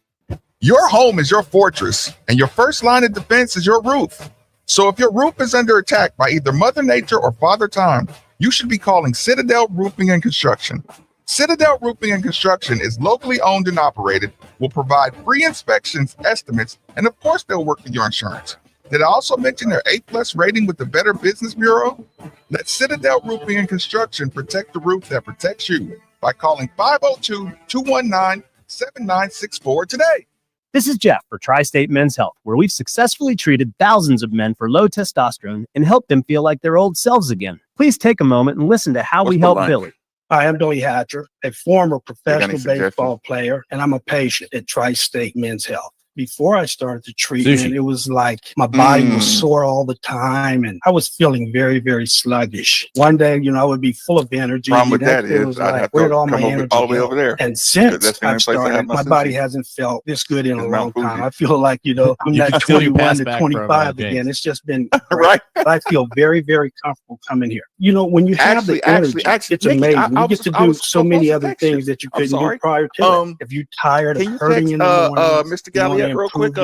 Your home is your fortress, and your first line of defense is your roof. So if your roof is under attack by either Mother Nature or Father Time, you should be calling Citadel Roofing and Construction. Citadel Roofing and Construction is locally owned and operated, will provide free inspections, estimates, and of course they'll work with your insurance. Did I also mention their A+ rating with the Better Business Bureau? Let Citadel Roofing and Construction protect the roof that protects you by calling 502-219-7964 today. This is Jeff for Tri-State Men's Health, where we've successfully treated thousands of men for low testosterone and helped them feel like their old selves again. Please take a moment and listen to how we help Billy. Hi, I'm Billy Hatcher, a former professional baseball player, and I'm a patient at Tri-State Men's Health. Before I started the treatment, it was like my body was sore all the time, and I was feeling very, very sluggish. One day, I would be full of energy. Problem with that is I'd have to come all the way over there. And since I've started, my body hasn't felt this good in a long time. I feel like, I'm not 21 to 25 again. It's just been right. I feel very, very comfortable coming here. When you have the energy, it's amazing. You get to do so many other things that you couldn't do prior to that. If you're tired of hurting in the morning, Mr. Gallier, real quick,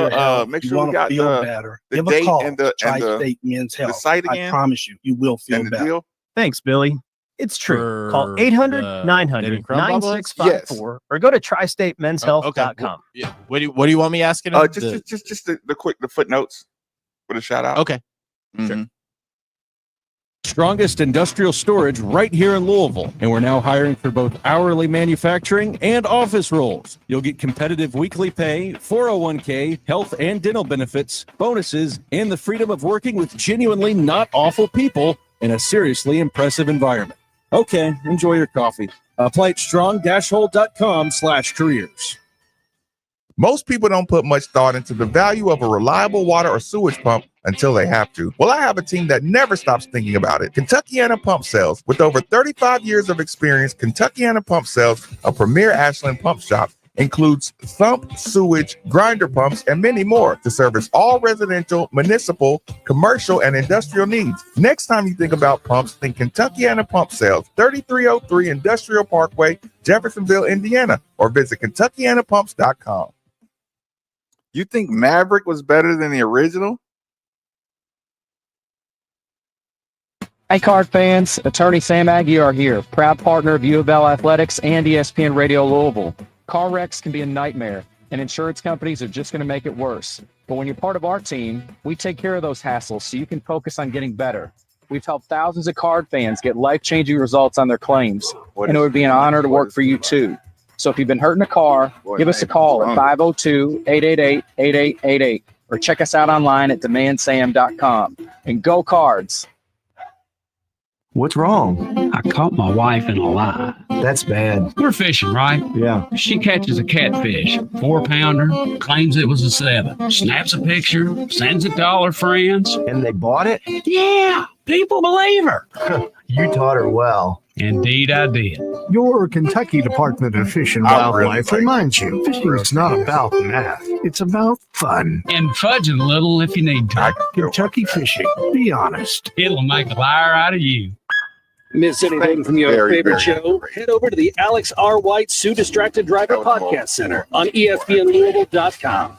make sure we got the date and the Tri-State Men's Health. The site again. I promise you will feel better. Thanks, Billy. It's true. Call 800-900-9654 or go to tristatemenshealth.com. Yeah. What do you want me asking? Just the footnotes with a shout out. Okay. Sure. Strongest industrial storage right here in Louisville. And we're now hiring for both hourly manufacturing and office roles. You'll get competitive weekly pay, 401k, health and dental benefits, bonuses, and the freedom of working with genuinely not awful people in a seriously impressive environment. Okay, enjoy your coffee. Apply at strong-hold.com/careers. Most people don't put much thought into the value of a reliable water or sewage pump until they have to. Well, I have a team that never stops thinking about it. Kentuckiana Pump Sales. With over 35 years of experience, Kentuckiana Pump Sales, a premier Ashland pump shop, includes thump, sewage, grinder pumps, and many more to service all residential, municipal, commercial, and industrial needs. Next time you think about pumps, think Kentuckiana Pump Sales, 3303 Industrial Parkway, Jeffersonville, Indiana, or visit KentuckianaPumps.com. You think Maverick was better than the original? Hey, Card fans, Attorney Sam Aguiar here, proud partner of U of L Athletics and ESPN Radio Louisville. Car wrecks can be a nightmare, and insurance companies are just going to make it worse. But when you're part of our team, we take care of those hassles so you can focus on getting better. We've helped thousands of Card fans get life-changing results on their claims, and it would be an honor to work for you too. So if you've been hurting a car, give us a call at 502-888-8888 or check us out online at demandsam.com. And go Cards! What's wrong? I caught my wife in a lie. That's bad. We're fishing, right? Yeah. She catches a catfish, 4-pounder, claims it was a 7, snaps a picture, sends it to all her friends. And they bought it? Yeah, people believe her. You taught her well. Indeed, I did. Your Kentucky Department of Fish and Wildlife reminds you, fishing is not about math. It's about fun. And fudging a little if you need to. Kentucky fishing. Be honest. It'll make a liar out of you. Miss anything from your favorite show? Head over to the Alex R. White Sue Distracted Driver Podcast Center on ESPNLouisville.com.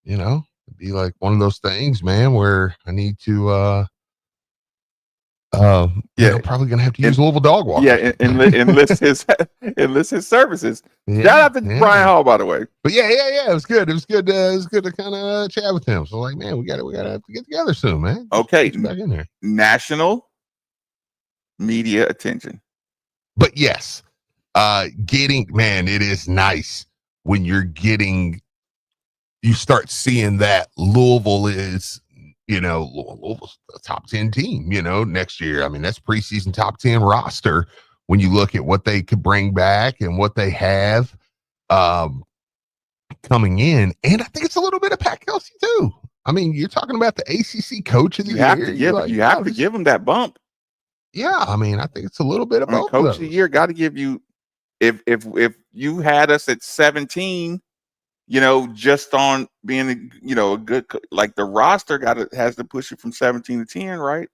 You know, it'd be like one of those things, man, where I need to, probably gonna have to use Louisville dog walker. Yeah, enlist his services. Yeah, Shout out to Brian Hall, by the way. But yeah, it was good. It was good to kind of chat with him. So like, man, we gotta have to get together soon, man. Okay, Get back in there. National media attention. But yes, it is nice when you start seeing that Louisville is, Louisville's a top 10 team, next year. I mean, that's preseason top 10 roster when you look at what they could bring back and what they have coming in. And I think it's a little bit of Pat Kelsey too. I mean, you're talking about the ACC coach of the year. You have to give him that bump. Yeah, I mean, I think it's a little bit of both. Coach of the year got to give you. If you had us at 17, just on being a good, like the roster has to push you from 17 to 10, right?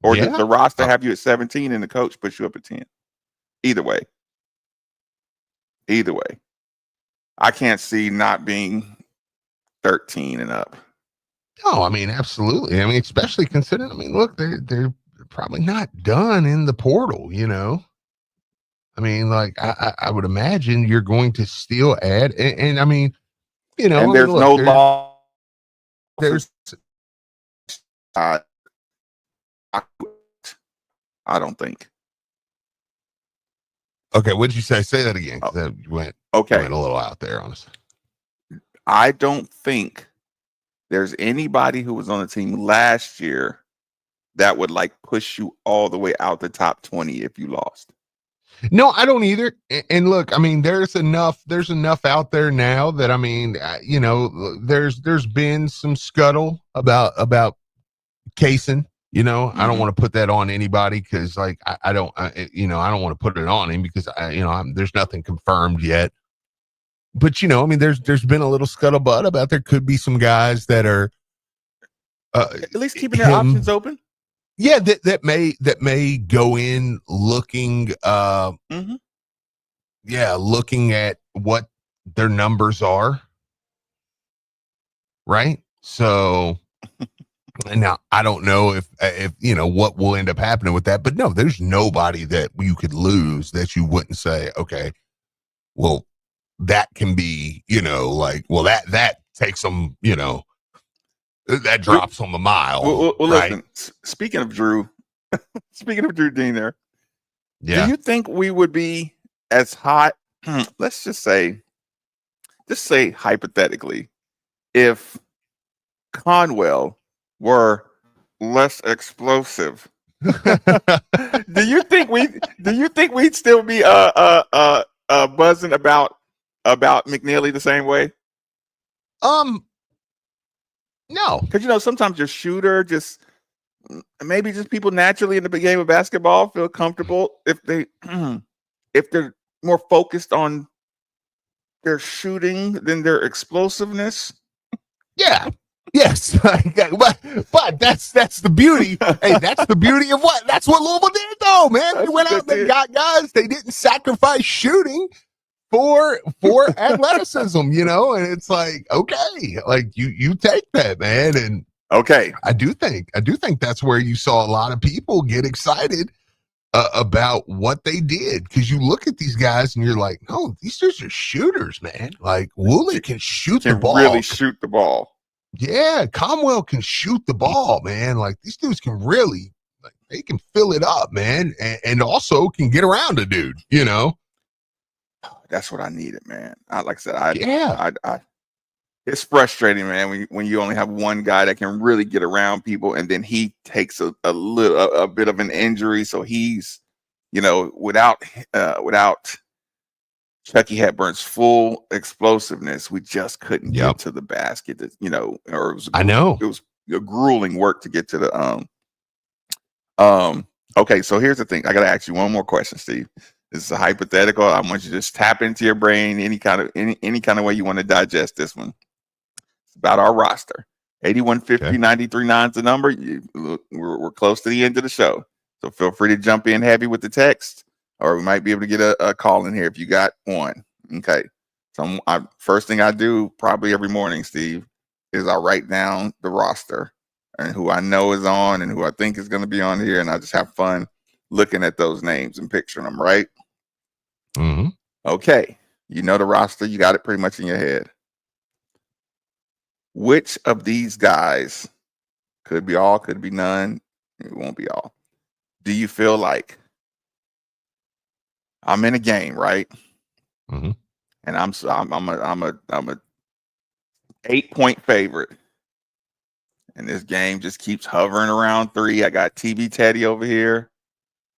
Or does the roster have you at 17 and the coach push you up at 10? Either way, I can't see not being 13 and up. No, I mean, absolutely. I mean, especially considering, I mean, look, they're probably not done in the portal, I mean, like, I would imagine you're going to still add, and I mean, and there's no law. There's, I don't think. Okay, what did you say? Say that again. You went a little out there on us. I don't think there's anybody who was on the team last year that would like push you all the way out the top 20 if you lost. No, I don't either. And look, I mean, there's enough out there now that, I mean, there's been some scuttle about Kaysen. I don't want to put that on anybody because, like, I don't want to put it on him because there's nothing confirmed yet. But I mean, there's been a little scuttlebutt about there could be some guys that are at least keeping their options open. Yeah, that may go in looking looking at what their numbers are. Right? So now I don't know if what will end up happening with that, but no, there's nobody that you could lose that you wouldn't say, okay, well, that can be, that takes them, that drops on the mile. Well, right? Listen, speaking of Drew Dean there, do you think we would be as hot? Let's just say hypothetically, if Conwell were less explosive, do you think we'd still be buzzing about McNeely the same way? No, because sometimes your shooter maybe people naturally in the game of basketball feel comfortable if they're more focused on their shooting than their explosiveness. Yeah. Yes, but that's the beauty. Hey, that's the beauty of that's what Louisville did, though, man. They went out, they got guys. They didn't sacrifice shooting for athleticism, and it's like, okay, like you take that, man. And okay, I do think that's where you saw a lot of people get excited about what they did, because you look at these guys and you're like, no, these dudes are shooters, man. Like Woolley can shoot the ball, really shoot the ball. Yeah, Conwell can shoot the ball, man. Like these dudes can really, like, they can fill it up, man, and also can get around a dude, That's what I needed, man. Like I said, it's frustrating, man, when you only have one guy that can really get around people, and then he takes a bit of an injury, so he's, without Chucky Hepburn's full explosiveness, we just couldn't get to the basket. Or it was it was a grueling work to get to the Okay, so here's the thing. I gotta ask you one more question, Steve. This is a hypothetical. I want you to just tap into your brain any kind of way you want to digest this one. It's about our roster. 8150 93.9 is the number. We're close to the end of the show, so feel free to jump in heavy with the text, or we might be able to get a call in here if you got one. Okay. So first thing I do probably every morning, Steve, is I write down the roster and who I know is on and who I think is going to be on here, and I just have fun looking at those names and picturing them, right? Mm-hmm. Okay. The roster. You got it pretty much in your head. Which of these guys, could be all, could be none, it won't be all, do you feel like I'm in a game, right? Mm-hmm. And I'm a 8-point favorite, and this game just keeps hovering around 3. I got TV Teddy over here.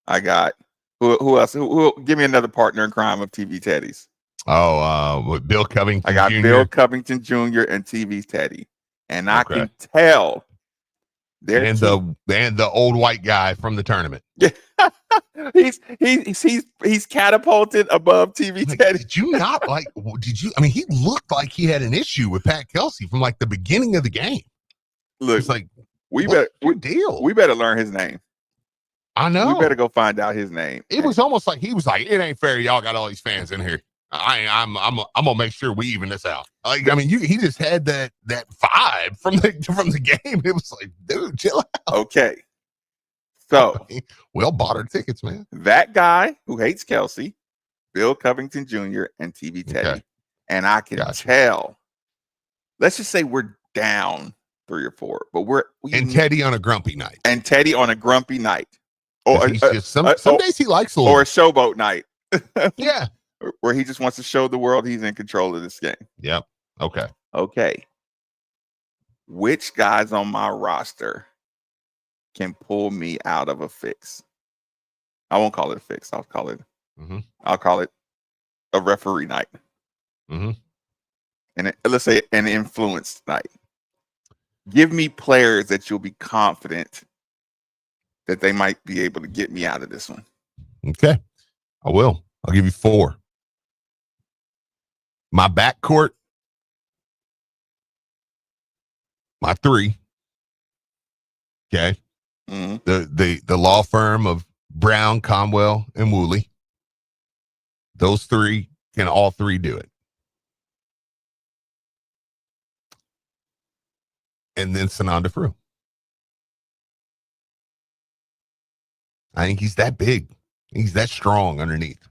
I got who else? Who give me another partner in crime of TV Teddy's? Bill Covington. I got Jr. Bill Covington Jr. and TV Teddy, and I can tell. And the old white guy from the tournament. Yeah, he's catapulted above TV Teddy. Did you not like? Did you? I mean, he looked like he had an issue with Pat Kelsey from like the beginning of the game. Look, it's like we better learn his name. I know. We better go find out his name. It was almost like he was like, "It ain't fair. Y'all got all these fans in here. I'm gonna make sure we even this out." Like, I mean, he just had that vibe from the game. It was like, dude, chill out. Okay. So we all bought our tickets, man. That guy who hates Kelsey, Bill Covington Jr. and TV Teddy. Okay. And I can tell. Let's just say we're down 3 or 4, but and Teddy on a grumpy night. And Teddy on a grumpy night. Or some days he likes or a showboat night. Yeah. Where he just wants to show the world he's in control of this game. Yep. Okay. Okay. Which guys on my roster can pull me out of a fix? I won't call it a fix. I'll call it a referee night. And let's say an influence night. Give me players that you'll be confident that they might be able to get me out of this one. Okay. I will. I'll give you 4. My backcourt, my 3. Okay. The law firm of Brown, Conwell, and Woolley. Those 3 can all 3 do it. And then Sananda Frew. I think he's that big. He's that strong underneath.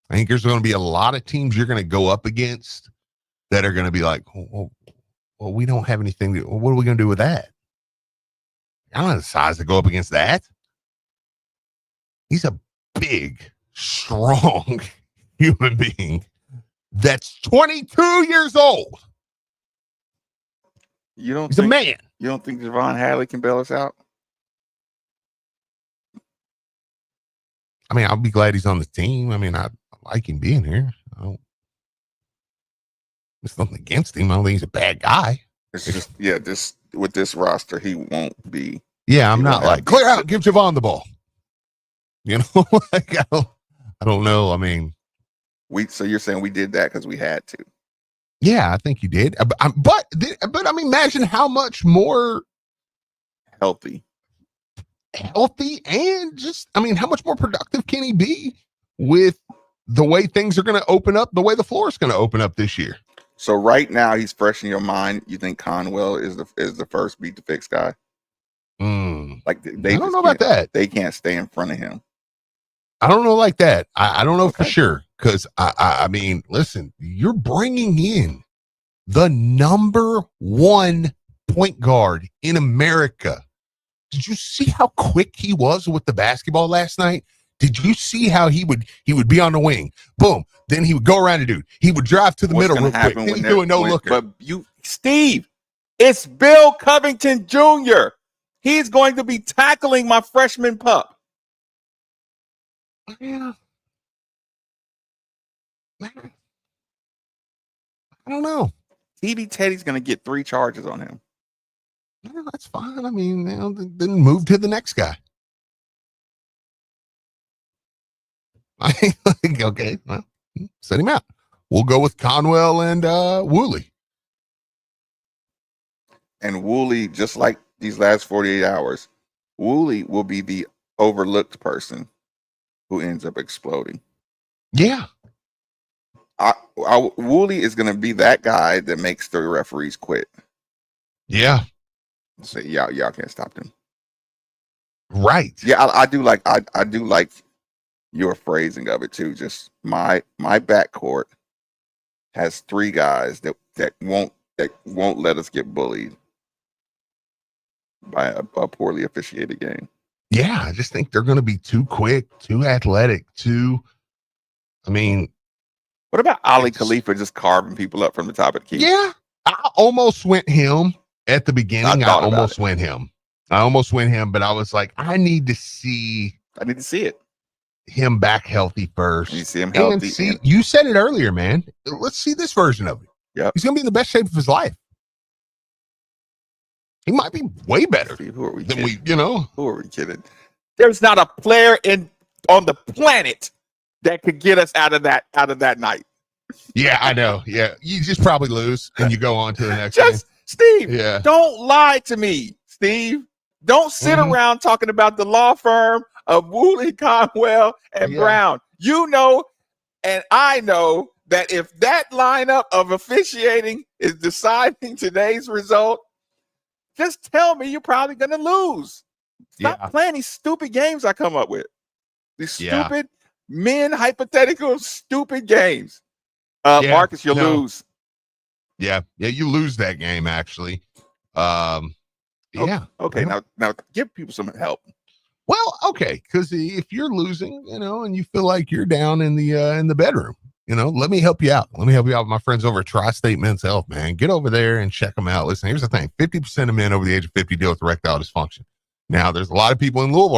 I think there's going to be a lot of teams you're going to go up against that are going to be like, well, we don't have anything. What are we going to do with that? I don't have the size to go up against that. He's a big, strong human being that's 22 years old. He's a man. You don't think Javon Hadley can bail us out? I mean, I'll be glad he's on the team. I mean, I like him being here. There's nothing against him. I don't think he's a bad guy. It's just, this with this roster, he won't be. Yeah, I'm not like, clear out, give Javon the ball. You know, like, I don't know. I mean, so you're saying we did that because we had to? Yeah, I think you did. But I mean, imagine how much more healthy and just, I mean, how much more productive can he be with the way things are going to open up, the way the floor is going to open up this year? So right now he's fresh in your mind. You think Conwell is the first beat the fix guy? Like they I don't know about that. They can't stay in front of him. I don't know like that. I don't know for sure. Because I mean, listen, you're bringing in the number 1 point guard in America. Did you see how quick he was with the basketball last night? Did you see how he would be on the wing? Boom. Then he would go around and he would drive to the middle real quick. Then he'd do a no-looker. But Steve, it's Bill Covington Jr. He's going to be tackling my freshman pup. Yeah. I don't know. TV Teddy's going to get 3 charges on him. Yeah, that's fine. I mean, then move to the next guy. I think, okay, well, set him out. We'll go with Conwell and Woolley. And Woolley, just like these last 48 hours, Woolley will be the overlooked person who ends up exploding. Yeah. Woolley is going to be that guy that makes the referees quit. Yeah. Say, y'all can't stop them. Right. Yeah, I do like your phrasing of it too. Just my backcourt has 3 guys that won't let us get bullied by a poorly officiated game. Yeah, I just think they're going to be too quick, too athletic, I mean, what about Ali Khalifa just carving people up from the top of the key? Yeah, I almost went him at the beginning. I almost went him, but I was like, I need to see it. Him back healthy first. You see him healthy. And you said it earlier, man. Let's see this version of it. Yeah, he's going to be in the best shape of his life. He might be way better Who are we than kidding? Who are we kidding? There's not a player on the planet that could get us out of that night. Yeah, I know. Yeah, you just probably lose and you go on to the next game. Steve, Yeah. don't lie to me, Steve. Don't sit around talking about the law firm of Woolley, Conwell, and Brown. You know, and I know that if that lineup of officiating is deciding today's result, just tell me you're probably going to lose. Stop playing these stupid games I come up with. These stupid hypothetical, stupid games. Marcus, you lose. Yeah, you lose that game actually. Okay, now give people some help. Well, okay, because if you're losing, and you feel like you're down in the bedroom, let me help you out. Let me help you out with my friends over at Tri-State Men's Health, man. Get over there and check them out. Listen, here's the thing: 50% of men over the age of 50 deal with erectile dysfunction. Now, there's a lot of people in Louisville